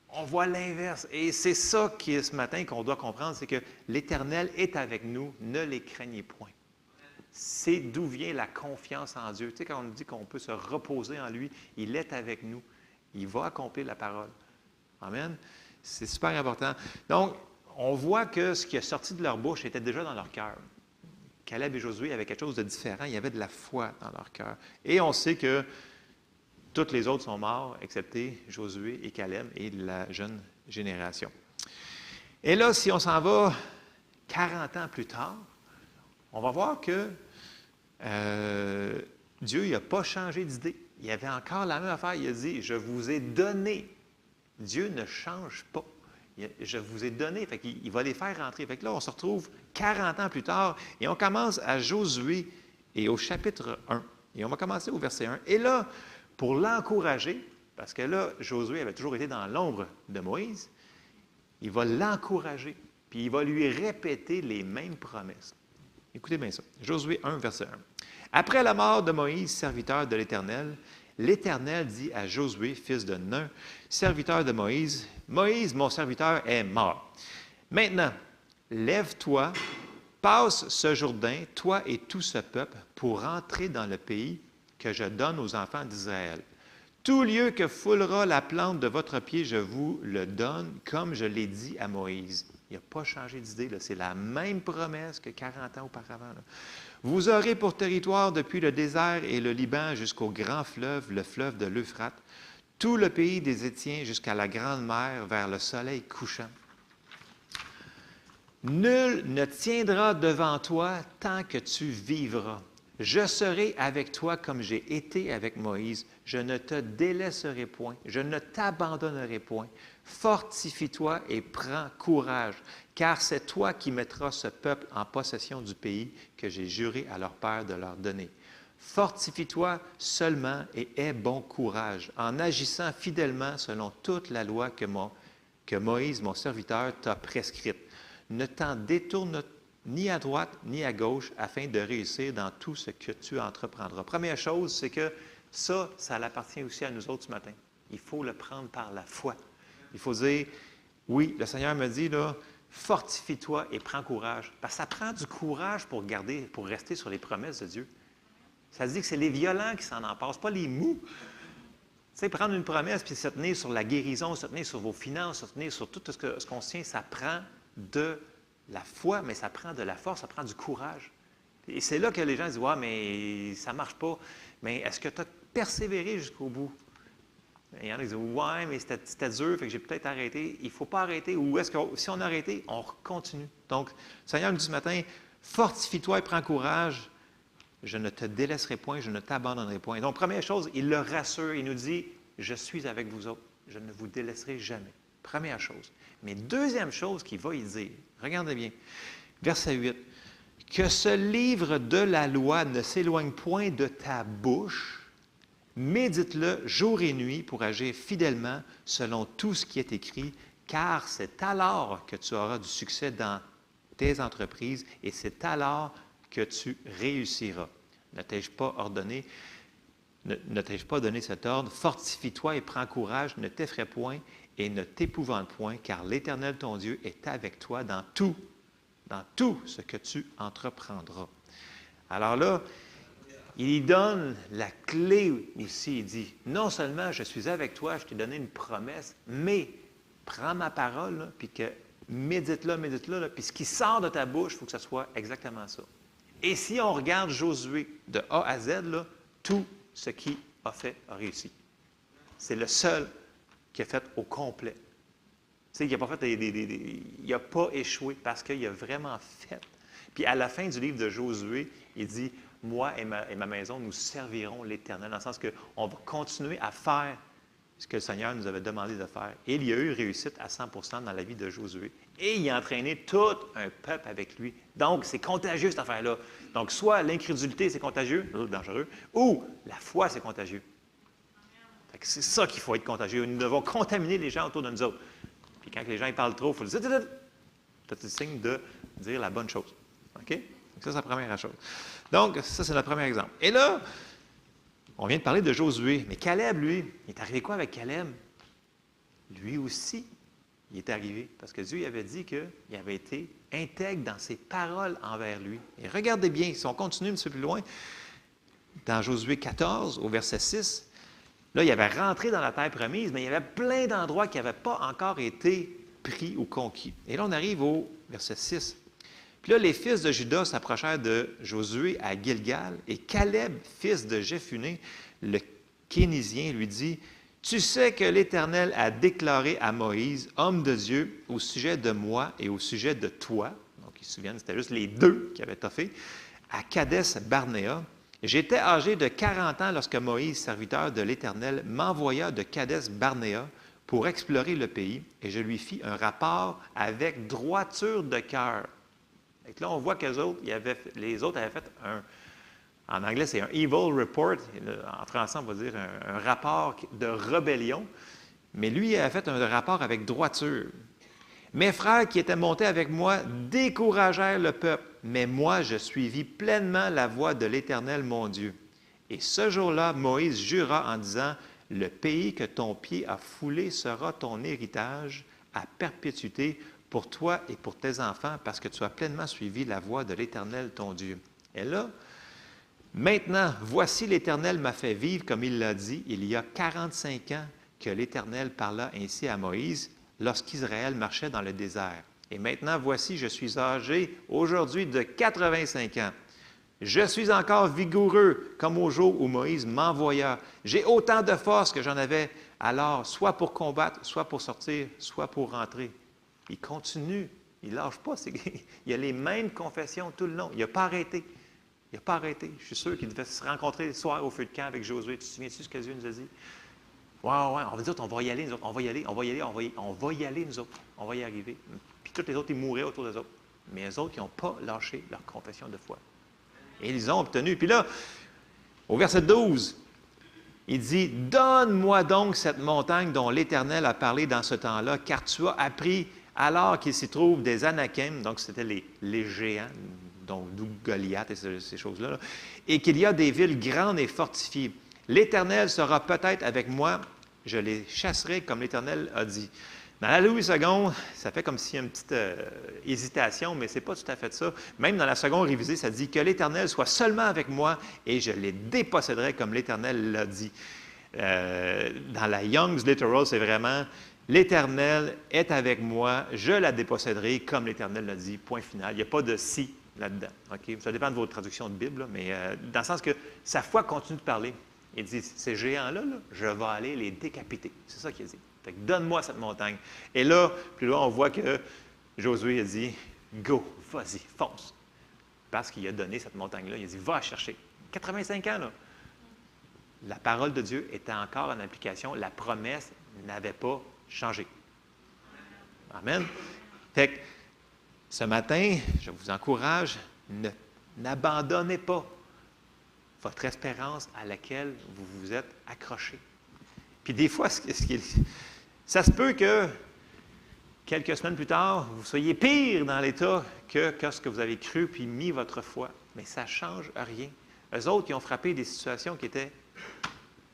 On voit l'inverse. Et c'est ça qui est ce matin qu'on doit comprendre, c'est que l'Éternel est avec nous, ne les craignez point. C'est d'où vient la confiance en Dieu. Tu sais, quand on dit qu'on peut se reposer en lui, il est avec nous. Il va accomplir la parole. Amen. C'est super important. Donc, on voit que ce qui est sorti de leur bouche était déjà dans leur cœur. Caleb et Josué avaient quelque chose de différent. Il y avait de la foi dans leur cœur. Et on sait que tous les autres sont morts, excepté Josué et Caleb et la jeune génération. Et là, si on s'en va 40 ans plus tard, on va voir que Dieu n'a pas changé d'idée. Il avait encore la même affaire. Il a dit, je vous ai donné. Dieu ne change pas. Je vous ai donné. Fait qu'il va les faire rentrer. Fait que là, on se retrouve 40 ans plus tard et on commence à Josué et au chapitre 1. Et on va commencer au verset 1. Et là, pour l'encourager, parce que là, Josué avait toujours été dans l'ombre de Moïse, il va l'encourager, puis il va lui répéter les mêmes promesses. Écoutez bien ça. Josué 1, verset 1. Après la mort de Moïse, serviteur de l'Éternel, l'Éternel dit à Josué, fils de Nun, serviteur de Moïse, Moïse, mon serviteur, est mort. Maintenant, lève-toi, passe ce Jourdain, toi et tout ce peuple, pour entrer dans le pays que je donne aux enfants d'Israël. Tout lieu que foulera la plante de votre pied, je vous le donne, comme je l'ai dit à Moïse. Il n'a pas changé d'idée, c'est la même promesse que 40 ans auparavant. Là. Vous aurez pour territoire depuis le désert et le Liban jusqu'au grand fleuve, le fleuve de l'Euphrate, tout le pays des Étiens jusqu'à la grande mer vers le soleil couchant. Nul ne tiendra devant toi tant que tu vivras. Je serai avec toi comme j'ai été avec Moïse. Je ne te délaisserai point. Je ne t'abandonnerai point. Fortifie-toi et prends courage, car c'est toi qui mettras ce peuple en possession du pays que j'ai juré à leur père de leur donner. Fortifie-toi seulement et aie bon courage, en agissant fidèlement selon toute la loi que Moïse, mon serviteur, t'a prescrite. Ne t'en détourne ni à droite ni à gauche, afin de réussir dans tout ce que tu entreprendras. Première chose, c'est que ça appartient aussi à nous autres ce matin. Il faut le prendre par la foi. Il faut dire, oui, le Seigneur me dit, là, fortifie-toi et prends courage. Parce que ça prend du courage pour rester sur les promesses de Dieu. Ça se dit que c'est les violents qui s'en emparent, pas les mous. Tu sais, prendre une promesse puis se tenir sur la guérison, se tenir sur vos finances, se tenir sur tout ce qu'on se tient, ça prend de la foi, mais ça prend de la force, ça prend du courage. Et c'est là que les gens disent, ouais, mais ça ne marche pas. Mais est-ce que tu as persévéré jusqu'au bout? Il y en a qui disent, ouais, mais c'était dur, fait que j'ai peut-être arrêté. Il ne faut pas arrêter. Ou est-ce que si on a arrêté, on continue? Donc, le Seigneur nous dit ce matin, fortifie-toi et prends courage. Je ne te délaisserai point, je ne t'abandonnerai point. Donc, première chose, il le rassure. Il nous dit, je suis avec vous autres. Je ne vous délaisserai jamais. Première chose. Mais deuxième chose qu'il va y dire, regardez bien, verset 8. Que ce livre de la loi ne s'éloigne point de ta bouche, médite-le jour et nuit pour agir fidèlement selon tout ce qui est écrit, car c'est alors que tu auras du succès dans tes entreprises et c'est alors que tu réussiras. Ne t'ai-je pas ordonné, ne t'ai-je pas donné cet ordre? Fortifie-toi et prends courage, ne t'effraie point et ne t'épouvante point, car l'Éternel ton Dieu est avec toi dans tout ce que tu entreprendras. Alors là, il y donne la clé aussi. Il dit, non seulement je suis avec toi, je t'ai donné une promesse, mais prends ma parole, là, puis que médite-la, là, puis ce qui sort de ta bouche, il faut que ce soit exactement ça. Et si on regarde Josué de A à Z, là, tout ce qu'il a fait a réussi. C'est le seul qui a fait au complet. Tu sais, il n'a pas fait il n'a pas échoué parce qu'il a vraiment fait. Puis à la fin du livre de Josué, il dit, moi et ma maison, nous servirons l'Éternel, dans le sens qu'on va continuer à faire ce que le Seigneur nous avait demandé de faire. Et il y a eu réussite à 100% dans la vie de Josué. Et il a entraîné tout un peuple avec lui. Donc, c'est contagieux, cette affaire-là. Donc, soit l'incrédulité, c'est contagieux, dangereux, ou la foi, c'est contagieux. C'est ça qu'il faut être contagieux. Nous devons contaminer les gens autour de nous autres. Puis quand les gens ils parlent trop, il faut dire, c'est le signe de dire la bonne chose. OK? Ça, c'est la première chose. Donc, ça, c'est notre premier exemple. Et là, on vient de parler de Josué. Mais Caleb, lui, il est arrivé quoi avec Caleb? Lui aussi, il est arrivé. Parce que Dieu il avait dit qu'il avait été intègre dans ses paroles envers lui. Et regardez bien, si on continue un petit peu plus loin, dans Josué 14, au verset 6, là, il avait rentré dans la terre promise, mais il y avait plein d'endroits qui n'avaient pas encore été pris ou conquis. Et là, on arrive au verset 6. Puis là, les fils de Juda s'approchèrent de Josué à Gilgal, et Caleb, fils de Jephuné, le Kénizien, lui dit, « Tu sais que l'Éternel a déclaré à Moïse, homme de Dieu, au sujet de moi et au sujet de toi, » donc ils se souviennent, c'était juste les deux qui avaient toffé, « à Kadès-Barnéa. J'étais âgé de 40 ans lorsque Moïse, serviteur de l'Éternel, m'envoya de Kadès-Barnéa pour explorer le pays, et je lui fis un rapport avec droiture de cœur. » Et là, on voit que les autres avaient fait en anglais, c'est un « evil report », en français, on va dire un rapport de rébellion, mais lui, il avait fait un rapport avec droiture. Mes frères qui étaient montés avec moi découragèrent le peuple, mais moi, je suivis pleinement la voie de l'Éternel, mon Dieu. Et ce jour-là, Moïse jura en disant, « Le pays que ton pied a foulé sera ton héritage à perpétuité pour toi et pour tes enfants, parce que tu as pleinement suivi la voie de l'Éternel, ton Dieu. » Et là, maintenant, voici l'Éternel m'a fait vivre, comme il l'a dit, il y a 45 ans que l'Éternel parla ainsi à Moïse, lorsqu'Israël marchait dans le désert. Et maintenant, voici, je suis âgé aujourd'hui de 85 ans. Je suis encore vigoureux, comme au jour où Moïse m'envoya. J'ai autant de force que j'en avais alors, soit pour combattre, soit pour sortir, soit pour rentrer. Il continue, il ne lâche pas. Il a les mêmes confessions tout le long. Il n'a pas arrêté. Il n'a pas arrêté. Je suis sûr qu'il devait se rencontrer le soir au feu de camp avec Josué. Tu te souviens-tu de ce que Dieu nous a dit? Ouais, on va dire, on va y aller, nous autres. On va y aller, nous autres. On va y arriver. Puis tous les autres, ils mouraient autour des autres. Mais les autres, ils n'ont pas lâché leur confession de foi. Et ils ont obtenu. Puis là, au verset 12, il dit, « Donne-moi donc cette montagne dont l'Éternel a parlé dans ce temps-là, car tu as appris alors qu'il s'y trouve des Anakim, donc c'était les géants, donc d'où Goliath et ces choses-là, là, et qu'il y a des villes grandes et fortifiées. L'Éternel sera peut-être avec moi, je les chasserai comme l'Éternel a dit. » Dans la Louis II, ça fait comme s'il y a une petite hésitation, mais ce n'est pas tout à fait ça. Même dans la seconde révisée, ça dit « Que l'Éternel soit seulement avec moi et je les déposséderai comme l'Éternel l'a dit. » Dans la Young's Literal, c'est vraiment « L'Éternel est avec moi, je la déposséderai comme l'Éternel l'a dit. » Point final. Il n'y a pas de « si » là-dedans. Okay? Ça dépend de votre traduction de Bible, là, mais dans le sens que sa foi continue de parler. Il dit, ces géants-là, là, je vais aller les décapiter. C'est ça qu'il a dit. Fait que donne-moi cette montagne. Et là, plus loin, on voit que Josué a dit, go, vas-y, fonce. Parce qu'il a donné cette montagne-là. Il a dit, va chercher. 85 ans, là. La parole de Dieu était encore en application. La promesse n'avait pas changé. Amen. Fait que ce matin, je vous encourage, N'abandonnez pas votre espérance à laquelle vous vous êtes accroché. Puis des fois, ça se peut que quelques semaines plus tard, vous soyez pire dans l'état que ce que vous avez cru puis mis votre foi. Mais ça ne change rien. Eux autres, ils ont frappé des situations qui étaient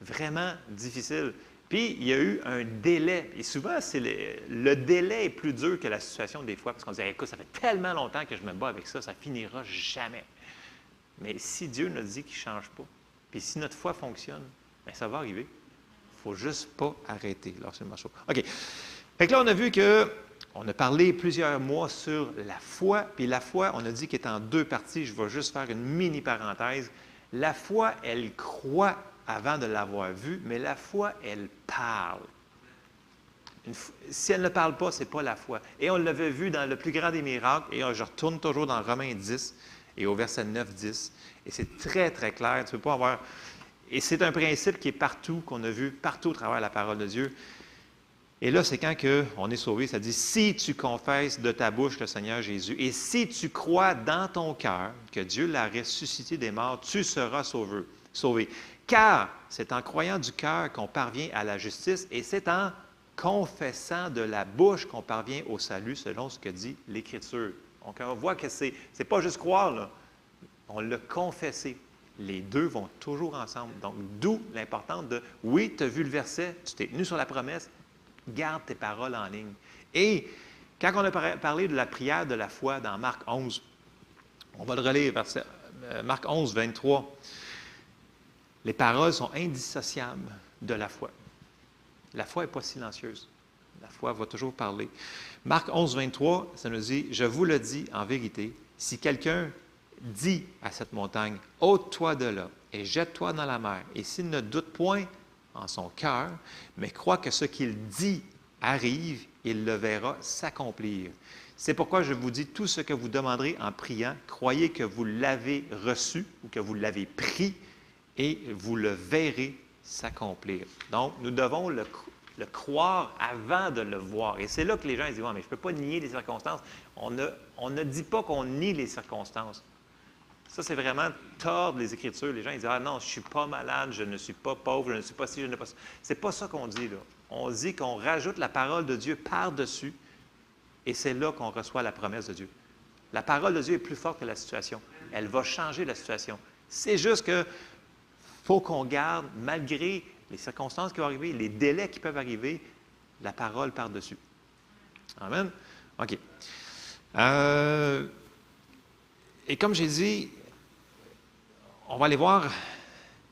vraiment difficiles. Puis, il y a eu un délai. Et souvent, le délai est plus dur que la situation des fois, parce qu'on se dit, écoute, ça fait tellement longtemps que je me bats avec ça, ça finira jamais. Mais si Dieu nous dit qu'il ne change pas, puis si notre foi fonctionne, bien, ça va arriver. Il ne faut juste pas arrêter. Là, c'est le morceau. OK. Fait que là, on a vu on a parlé plusieurs mois sur la foi, puis la foi, on a dit qu'elle est en deux parties. Je vais juste faire une mini parenthèse. La foi, elle croit avant de l'avoir vue, mais la foi, elle parle. Si elle ne parle pas, ce n'est pas la foi. Et on l'avait vu dans le plus grand des miracles, et je retourne toujours dans Romains 10, et au verset 9-10, et c'est très, très clair. Tu ne peux pas avoir... Et c'est un principe qui est partout, qu'on a vu partout au travers de la parole de Dieu. Et là, c'est quand on est sauvé, ça dit, si tu confesses de ta bouche le Seigneur Jésus, et si tu crois dans ton cœur que Dieu l'a ressuscité des morts, tu seras sauvé. Car c'est en croyant du cœur qu'on parvient à la justice, et c'est en confessant de la bouche qu'on parvient au salut, selon ce que dit l'Écriture. Donc, on voit que ce n'est pas juste croire, là. On l'a confessé. Les deux vont toujours ensemble. Donc, d'où l'importance de, oui, tu as vu le verset, tu t'es tenu sur la promesse, garde tes paroles en ligne. Et quand on a parlé de la prière de la foi dans Marc 11, on va le relire, Marc 11, 23. Les paroles sont indissociables de la foi. La foi n'est pas silencieuse. La foi va toujours parler. Marc 11, 23, ça nous dit, « Je vous le dis en vérité, si quelqu'un dit à cette montagne, « ôte-toi de là et jette-toi dans la mer, et s'il ne doute point en son cœur, mais croit que ce qu'il dit arrive, il le verra s'accomplir. C'est pourquoi je vous dis, tout ce que vous demanderez en priant, croyez que vous l'avez reçu ou que vous l'avez pris, et vous le verrez s'accomplir. » Donc, nous devons le croire avant de le voir. Et c'est là que les gens disent, « mais je ne peux pas nier les circonstances. » On ne dit pas qu'on nie les circonstances. Ça, c'est vraiment tordre les Écritures. Les gens ils disent, « Ah non, je ne suis pas malade, je ne suis pas pauvre, je ne suis pas ci, je ne suis pas ça. » Ce n'est pas ça qu'on dit, là. On dit qu'on rajoute la parole de Dieu par-dessus, et c'est là qu'on reçoit la promesse de Dieu. La parole de Dieu est plus forte que la situation. Elle va changer la situation. C'est juste que faut qu'on garde, malgré les circonstances qui vont arriver, les délais qui peuvent arriver, la parole par-dessus. Amen? OK. Et comme j'ai dit, on va aller voir,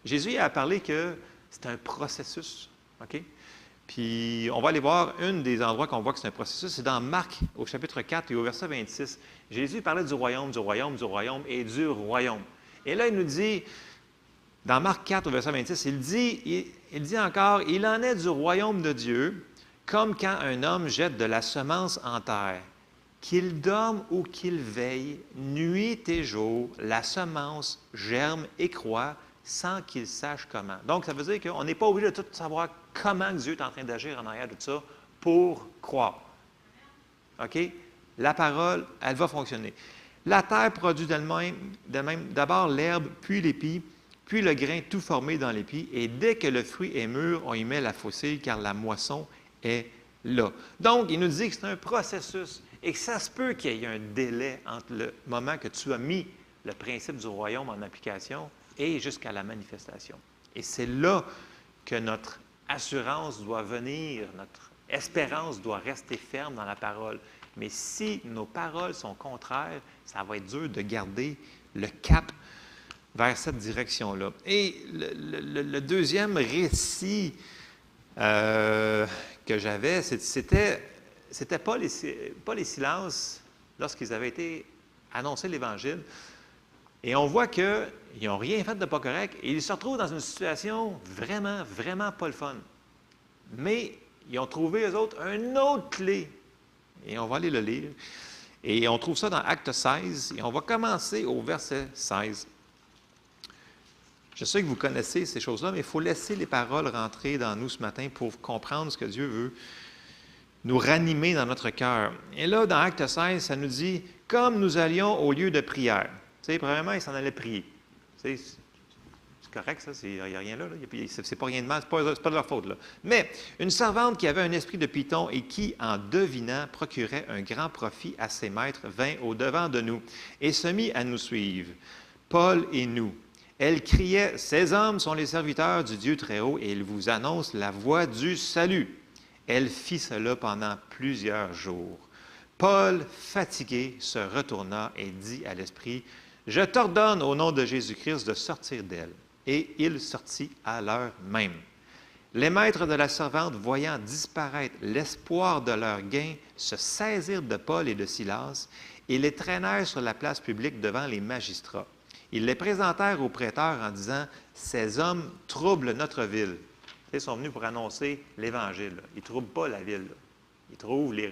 Jésus a parlé que c'est un processus. OK? Puis on va aller voir un des endroits qu'on voit que c'est un processus, c'est dans Marc, au chapitre 4 et au verset 26. Jésus parlait du royaume, du royaume, du royaume et du royaume. Et là, il nous dit, dans Marc 4, au verset 26, il dit encore, « Il en est du royaume de Dieu, comme quand un homme jette de la semence en terre. Qu'il dorme ou qu'il veille, nuit et jour, la semence germe et croît sans qu'il sache comment. » Donc, ça veut dire qu'on n'est pas obligé de tout savoir comment Dieu est en train d'agir en arrière de tout ça pour croire. OK? La parole, elle va fonctionner. La terre produit d'elle-même d'abord l'herbe, puis l'épi, puis le grain tout formé dans l'épi, et dès que le fruit est mûr, on y met la faucille, car la moisson est là. Donc, il nous dit que c'est un processus, et que ça se peut qu'il y ait un délai entre le moment que tu as mis le principe du royaume en application et jusqu'à la manifestation. Et c'est là que notre assurance doit venir, notre espérance doit rester ferme dans la parole. Mais si nos paroles sont contraires, ça va être dur de garder le cap vers cette direction-là. Et le deuxième récit que j'avais, c'était pas les silences lorsqu'ils avaient été annoncés l'Évangile. Et on voit qu'ils n'ont rien fait de pas correct et ils se retrouvent dans une situation vraiment, vraiment pas le fun. Mais ils ont trouvé, eux autres, une autre clé. Et on va aller le lire. Et on trouve ça dans Acte 16. Et on va commencer au verset 16. Je sais que vous connaissez ces choses-là, mais il faut laisser les paroles rentrer dans nous ce matin pour comprendre ce que Dieu veut nous ranimer dans notre cœur. Et là, dans Acte 16, ça nous dit « Comme nous allions au lieu de prière. » sais, premièrement, ils s'en allaient prier. Tu sais, c'est correct, ça, il n'y a rien là. C'est pas rien de mal, c'est pas de leur faute. Là. Mais une servante qui avait un esprit de python et qui, en devinant, procurait un grand profit à ses maîtres, vint au-devant de nous et se mit à nous suivre, Paul et nous. Elle criait, « Ces hommes sont les serviteurs du Dieu Très-Haut et ils vous annoncent la voie du salut. » Elle fit cela pendant plusieurs jours. Paul, fatigué, se retourna et dit à l'esprit, « Je t'ordonne au nom de Jésus-Christ de sortir d'elle. » Et il sortit à l'heure même. Les maîtres de la servante, voyant disparaître l'espoir de leur gain, se saisirent de Paul et de Silas et les traînèrent sur la place publique devant les magistrats. Ils les présentèrent aux prêteurs en disant, « Ces hommes troublent notre ville. » Ils sont venus pour annoncer l'Évangile. Ils ne troublent pas la ville. Là.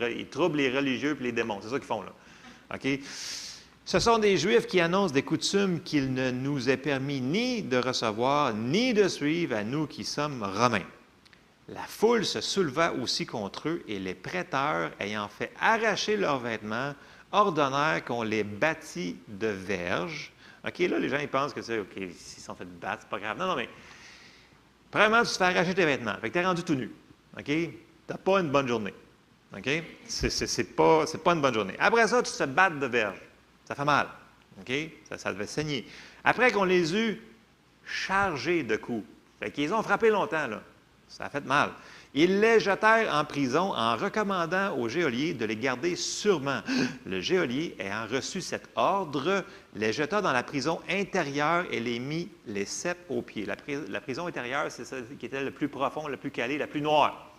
Ils troublent les religieux et les démons. C'est ça qu'ils font. Là. OK? Ce sont des Juifs qui annoncent des coutumes qu'il ne nous est permis ni de recevoir, ni de suivre à nous qui sommes Romains. La foule se souleva aussi contre eux et les prêteurs, ayant fait arracher leurs vêtements, ordonnèrent qu'on les bâtît de verges. OK, là, les gens ils pensent que c'est OK, s'ils sont fait battre, c'est pas grave. Non, non, mais premièrement, tu te fais arracher tes vêtements. Fait que tu es rendu tout nu. OK? Tu n'as pas une bonne journée. OK? C'est pas une bonne journée. Après ça, tu te fais battre de verges. Ça fait mal. OK? Ça devait saigner. Après qu'on les eut chargés de coups, fait qu'ils ont frappé longtemps, là. Ça a fait mal. Ils les jetèrent en prison en recommandant au geôlier de les garder sûrement. Le geôlier, ayant reçu cet ordre, les jeta dans la prison intérieure et les mit les ceps aux pieds. La prison intérieure, c'est celle qui était le plus profond, le plus calé, la plus noire,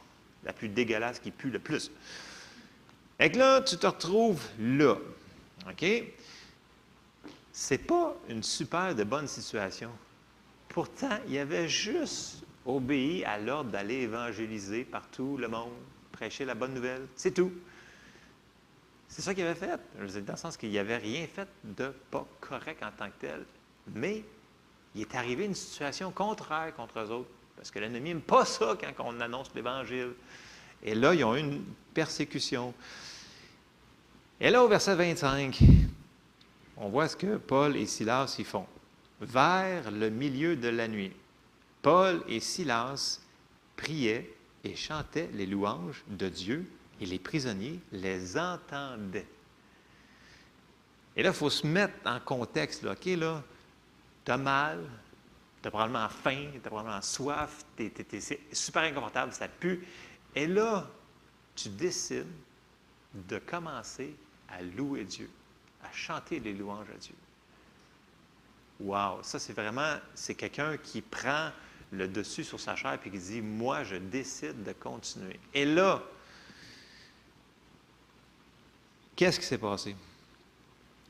la plus dégueulasse, qui pue le plus. Et que là, tu te retrouves là. OK? C'est pas une super de bonne situation. Pourtant, il avait juste obéi à l'ordre d'aller évangéliser partout le monde, prêcher la bonne nouvelle. C'est tout. C'est ça qu'il avait fait. Je veux dire, dans le sens qu'il n'avait rien fait de pas correct en tant que tel. Mais il est arrivé une situation contraire contre eux autres. Parce que l'ennemi n'aime pas ça quand on annonce l'Évangile. Et là, ils ont eu une persécution. Et là, au verset 25, on voit ce que Paul et Silas y font. Vers le milieu de la nuit, Paul et Silas priaient et chantaient les louanges de Dieu et les prisonniers les entendaient. Et là, il faut se mettre en contexte. Là. OK, là, tu as mal, tu as probablement faim, tu as probablement soif, c'est super inconfortable, ça pue. Et là, tu décides de commencer à louer Dieu, à chanter les louanges à Dieu. Wow! Ça, c'est quelqu'un qui prend le dessus sur sa chair et qui dit, moi, je décide de continuer. Et là, qu'est-ce qui s'est passé?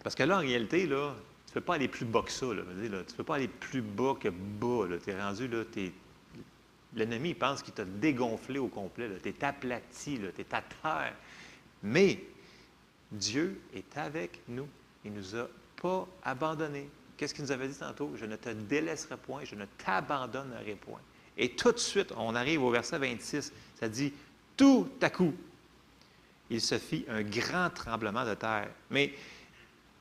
Parce que là, en réalité, là, tu ne peux pas aller plus bas que ça. Là, tu ne peux pas aller plus bas que bas. Tu es rendu, là, l'ennemi, il pense qu'il t'a dégonflé au complet. Tu es aplati, tu es à terre. Mais Dieu est avec nous. Il ne nous a pas abandonnés. Qu'est-ce qu'il nous avait dit tantôt? Je ne te délaisserai point, je ne t'abandonnerai point. Et tout de suite, on arrive au verset 26, ça dit, tout à coup, il se fit un grand tremblement de terre. Mais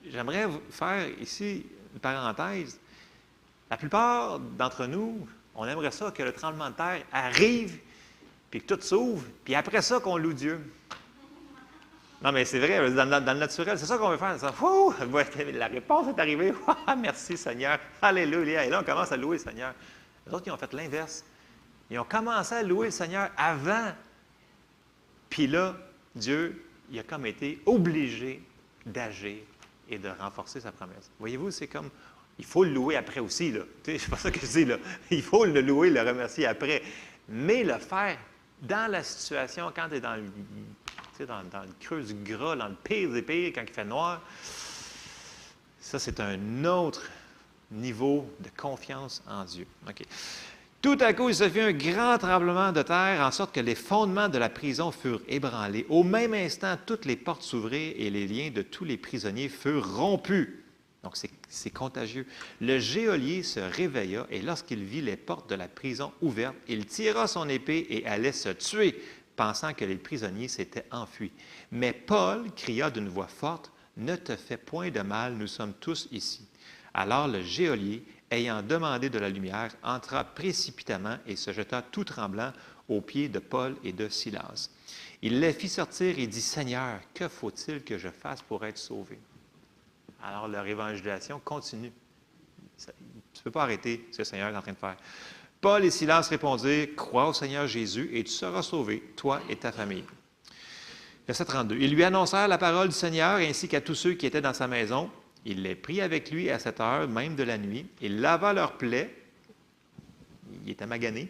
j'aimerais faire ici une parenthèse. La plupart d'entre nous, on aimerait ça que le tremblement de terre arrive, puis que tout s'ouvre, puis après ça qu'on loue Dieu. Non, mais c'est vrai, dans le naturel, c'est ça qu'on veut faire. Ça, la réponse est arrivée. Merci Seigneur. Alléluia. Et là, on commence à louer le Seigneur. Les autres, ils ont fait l'inverse. Ils ont commencé à louer le Seigneur avant. Puis là, Dieu, il a comme été obligé d'agir et de renforcer sa promesse. Voyez-vous, c'est comme, il faut le louer après aussi. Là. C'est pas ça que je dis. Là. Il faut le louer, le remercier après. Mais le faire dans la situation, quand tu es dans le creux du gras, dans le pire des pires, quand il fait noir, ça, c'est un autre niveau de confiance en Dieu. Okay. Tout à coup, il se fit un grand tremblement de terre, en sorte que les fondements de la prison furent ébranlés. Au même instant, toutes les portes s'ouvrirent et les liens de tous les prisonniers furent rompus. Donc, c'est contagieux. Le geôlier se réveilla et lorsqu'il vit les portes de la prison ouvertes, il tira son épée et allait se tuer, pensant que les prisonniers s'étaient enfuis. Mais Paul cria d'une voix forte, « Ne te fais point de mal, nous sommes tous ici. » Alors le geôlier, ayant demandé de la lumière, entra précipitamment et se jeta tout tremblant aux pieds de Paul et de Silas. Il les fit sortir et dit, « Seigneur, que faut-il que je fasse pour être sauvé? » Alors leur évangélisation continue. Tu ne peux pas arrêter ce que le Seigneur est en train de faire. Paul et Silas répondirent, « Crois au Seigneur Jésus et tu seras sauvé, toi et ta famille. » Verset 32. Ils lui annoncèrent la parole du Seigneur ainsi qu'à tous ceux qui étaient dans sa maison. Il les prit avec lui à cette heure même de la nuit. Il lava leurs plaies. Il était magané.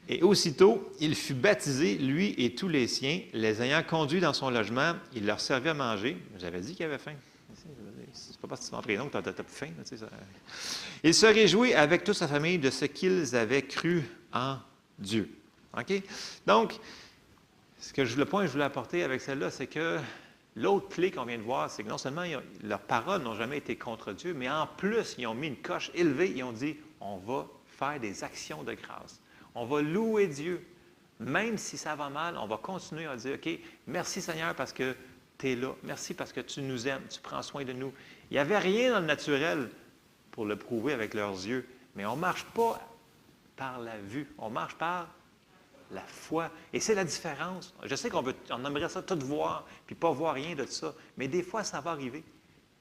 Et aussitôt, il fut baptisé, lui et tous les siens, les ayant conduits dans son logement. Il leur servait à manger. J'avais dit qu'il avait faim. C'est pas parce que tu m'en prénoms que tu as plus faim. Là, tu sais, ça. Il se réjouit avec toute sa famille de ce qu'ils avaient cru en Dieu. OK? Donc, le point que je voulais apporter avec celle-là, c'est que l'autre clé qu'on vient de voir, c'est que non seulement leurs paroles n'ont jamais été contre Dieu, mais en plus, ils ont mis une coche élevée. Ils ont dit, on va faire des actions de grâce. On va louer Dieu. Même si ça va mal, on va continuer à dire, OK, merci Seigneur parce que tu es là. Merci parce que tu nous aimes, tu prends soin de nous. Il n'y avait rien dans le naturel pour le prouver avec leurs yeux. Mais on ne marche pas par la vue, on marche par la foi. Et c'est la différence. Je sais qu'on aimerait ça tout voir, puis pas voir rien de ça. Mais des fois, ça va arriver.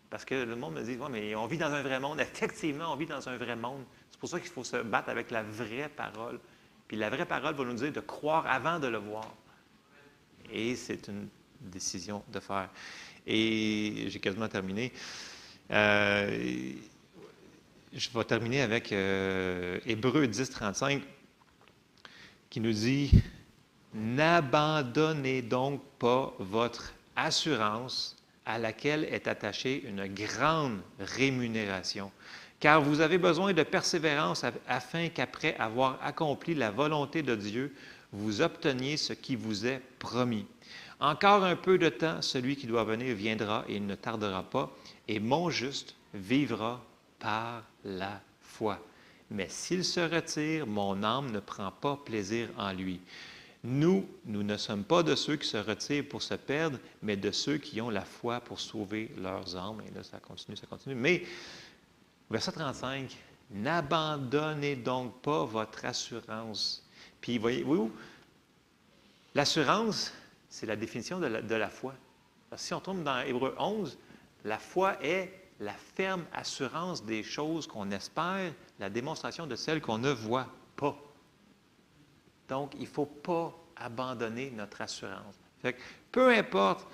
Parce que le monde me dit, ouais, mais on vit dans un vrai monde. Effectivement, on vit dans un vrai monde. C'est pour ça qu'il faut se battre avec la vraie parole. Puis la vraie parole va nous dire de croire avant de le voir. Et c'est une décision de faire. Et j'ai quasiment terminé. Je vais terminer avec Hébreux 10, 35. Qui nous dit, « N'abandonnez donc pas votre assurance à laquelle est attachée une grande rémunération, car vous avez besoin de persévérance afin qu'après avoir accompli la volonté de Dieu, vous obteniez ce qui vous est promis. Encore un peu de temps, celui qui doit venir viendra et il ne tardera pas, et mon juste vivra par la foi. Mais s'il se retire, mon âme ne prend pas plaisir en lui. Nous ne sommes pas de ceux qui se retirent pour se perdre, mais de ceux qui ont la foi pour sauver leurs âmes. » Et là, ça continue. Mais, verset 35, « N'abandonnez donc pas votre assurance. » Puis, voyez-vous, l'assurance, c'est la définition de la foi. Parce que si on tombe dans Hébreux 11, la foi est la ferme assurance des choses qu'on espère, la démonstration de celles qu'on ne voit pas. Donc, il ne faut pas abandonner notre assurance. Fait que, peu importe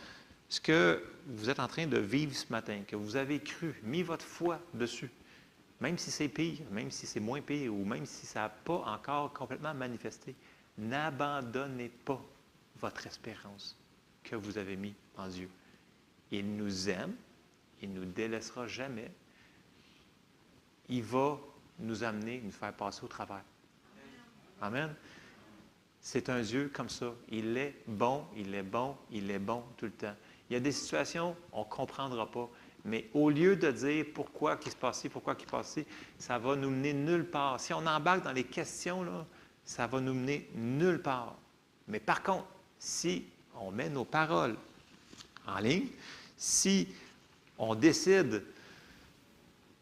ce que vous êtes en train de vivre ce matin, que vous avez cru, mis votre foi dessus, même si c'est pire, même si c'est moins pire, ou même si ça n'a pas encore complètement manifesté, n'abandonnez pas votre espérance que vous avez mis en Dieu. Il nous aime. Il ne nous délaissera jamais. Il va nous amener, nous faire passer au travers. Amen. C'est un Dieu comme ça. Il est bon, il est bon, il est bon tout le temps. Il y a des situations, on ne comprendra pas. Mais au lieu de dire pourquoi qu'il se passe ci, pourquoi qu'il se passe ci, ça va nous mener nulle part. Si on embarque dans les questions, là, ça va nous mener nulle part. Mais par contre, si on met nos paroles en ligne, si on décide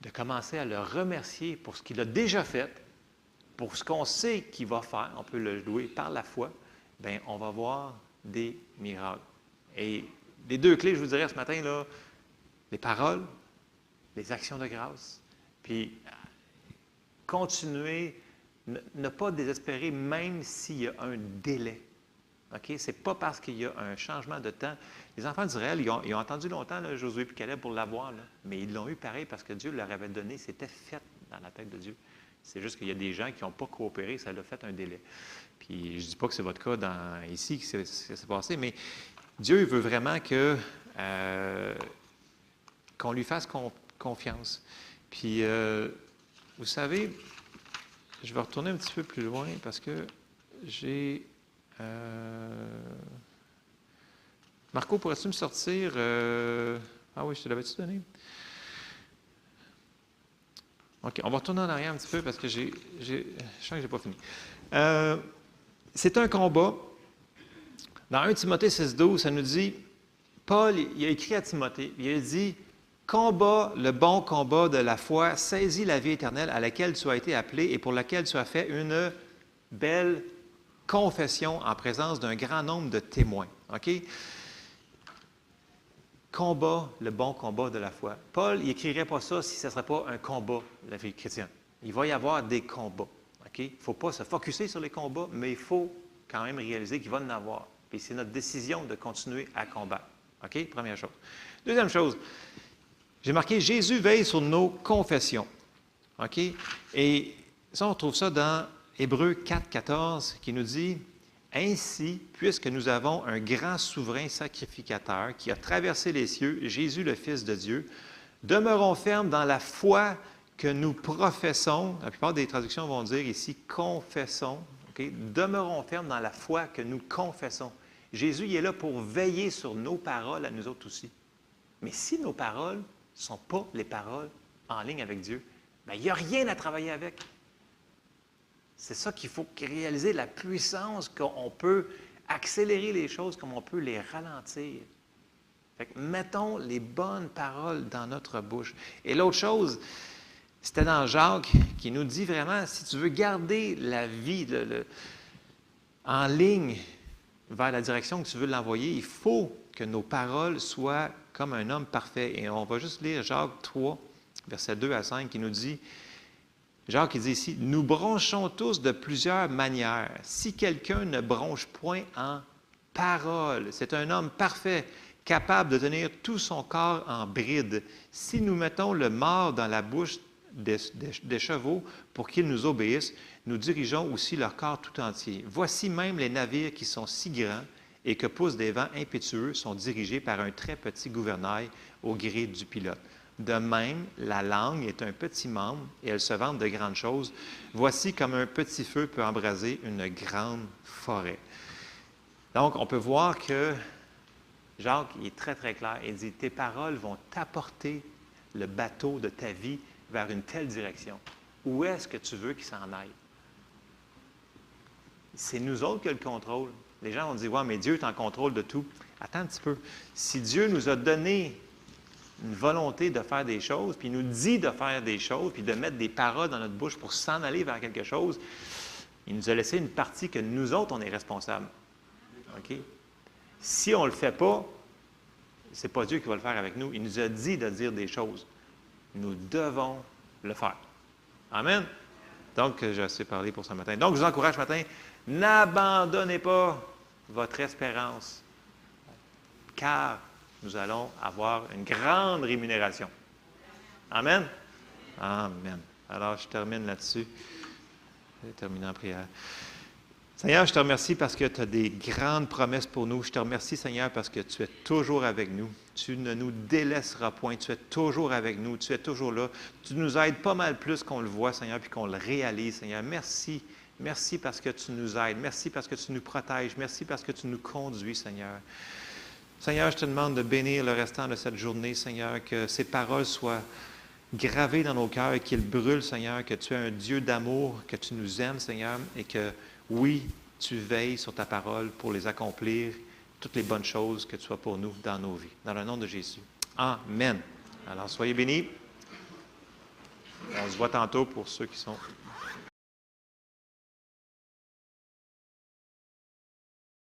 de commencer à le remercier pour ce qu'il a déjà fait, pour ce qu'on sait qu'il va faire, on peut le louer par la foi, bien, on va voir des miracles. Et les deux clés, je vous dirais ce matin, là, les paroles, les actions de grâce, puis continuer, ne pas désespérer même s'il y a un délai. OK? Ce n'est pas parce qu'il y a un changement de temps. Les enfants d'Israël, ils ont attendu longtemps, là, Josué et Caleb, pour l'avoir, là, mais ils l'ont eu pareil parce que Dieu leur avait donné, c'était fait dans la tête de Dieu. C'est juste qu'il y a des gens qui n'ont pas coopéré, ça leur a fait un délai. Puis je ne dis pas que c'est votre cas ici, que ça s'est passé, mais Dieu veut vraiment qu'on lui fasse confiance. Puis, vous savez, je vais retourner un petit peu plus loin parce que j'ai... Marco, pourrais-tu me sortir... Ah oui, je te l'avais-tu donné? OK, on va retourner en arrière un petit peu parce que je sens que je n'ai pas fini. C'est un combat. Dans 1 Timothée 6,12, ça nous dit, Paul, il a écrit à Timothée, il a dit, Combat le bon combat de la foi, saisis la vie éternelle à laquelle tu as été appelé et pour laquelle tu as fait une belle confession en présence d'un grand nombre de témoins. OK? Combat le bon combat de la foi. Paul, il n'écrirait pas ça si ce ne serait pas un combat, la vie chrétienne. Il va y avoir des combats. OK? Il ne faut pas se focusser sur les combats, mais il faut quand même réaliser qu'il va en avoir. Puis c'est notre décision de continuer à combattre. OK? Première chose. Deuxième chose, j'ai marqué « Jésus veille sur nos confessions ». OK? Et ça, on trouve ça dans Hébreux 4, 14, qui nous dit « Ainsi, puisque nous avons un grand souverain sacrificateur qui a traversé les cieux, Jésus le Fils de Dieu, demeurons fermes dans la foi que nous professons. » La plupart des traductions vont dire ici « confessons ». Okay? Demeurons fermes dans la foi que nous confessons. Jésus, il est là pour veiller sur nos paroles à nous autres aussi. Mais si nos paroles ne sont pas les paroles en ligne avec Dieu, bien, il n'y a rien à travailler avec. C'est ça qu'il faut réaliser, la puissance qu'on peut accélérer les choses comme on peut les ralentir. Fait que mettons les bonnes paroles dans notre bouche. Et l'autre chose, c'était dans Jacques qui nous dit vraiment, si tu veux garder la vie en ligne vers la direction que tu veux l'envoyer, il faut que nos paroles soient comme un homme parfait. Et on va juste lire Jacques 3, versets 2 à 5, qui nous dit, Jacques il dit ici, « Nous bronchons tous de plusieurs manières. Si quelqu'un ne bronche point en parole, c'est un homme parfait, capable de tenir tout son corps en bride. Si nous mettons le mort dans la bouche des chevaux pour qu'ils nous obéissent, nous dirigeons aussi leur corps tout entier. Voici même les navires qui sont si grands et que poussent des vents impétueux sont dirigés par un très petit gouvernail au gré du pilote. De même, la langue est un petit membre et elle se vante de grandes choses. Voici comme un petit feu peut embraser une grande forêt. » Donc, on peut voir que Jacques il est très, très clair. Il dit, tes paroles vont t'apporter le bateau de ta vie vers une telle direction. Où est-ce que tu veux qu'il s'en aille? C'est nous autres qui avons le contrôle. Les gens vont dire, ouais, mais Dieu est en contrôle de tout. Attends un petit peu. Si Dieu nous a donné une volonté de faire des choses, puis il nous dit de faire des choses, puis de mettre des paroles dans notre bouche pour s'en aller vers quelque chose, il nous a laissé une partie que nous autres, on est responsables. OK? Si on ne le fait pas, ce n'est pas Dieu qui va le faire avec nous. Il nous a dit de dire des choses. Nous devons le faire. Amen? Donc, j'ai assez parlé pour ce matin. Donc, je vous encourage ce matin, n'abandonnez pas votre espérance, car nous allons avoir une grande rémunération. Amen? Amen. Alors, je termine là-dessus. Je vais terminer en prière. Seigneur, je te remercie parce que tu as des grandes promesses pour nous. Je te remercie, Seigneur, parce que tu es toujours avec nous. Tu ne nous délaisseras point. Tu es toujours avec nous. Tu es toujours là. Tu nous aides pas mal plus qu'on le voit, Seigneur, puis qu'on le réalise, Seigneur. Merci. Merci parce que tu nous aides. Merci parce que tu nous protèges. Merci parce que tu nous conduis, Seigneur. Seigneur, je te demande de bénir le restant de cette journée, Seigneur, que ces paroles soient gravées dans nos cœurs et qu'elles brûlent, Seigneur, que tu es un Dieu d'amour, que tu nous aimes, Seigneur, et que, oui, tu veilles sur ta parole pour les accomplir, toutes les bonnes choses que tu as pour nous dans nos vies. Dans le nom de Jésus. Amen. Alors, soyez bénis. On se voit tantôt pour ceux qui sont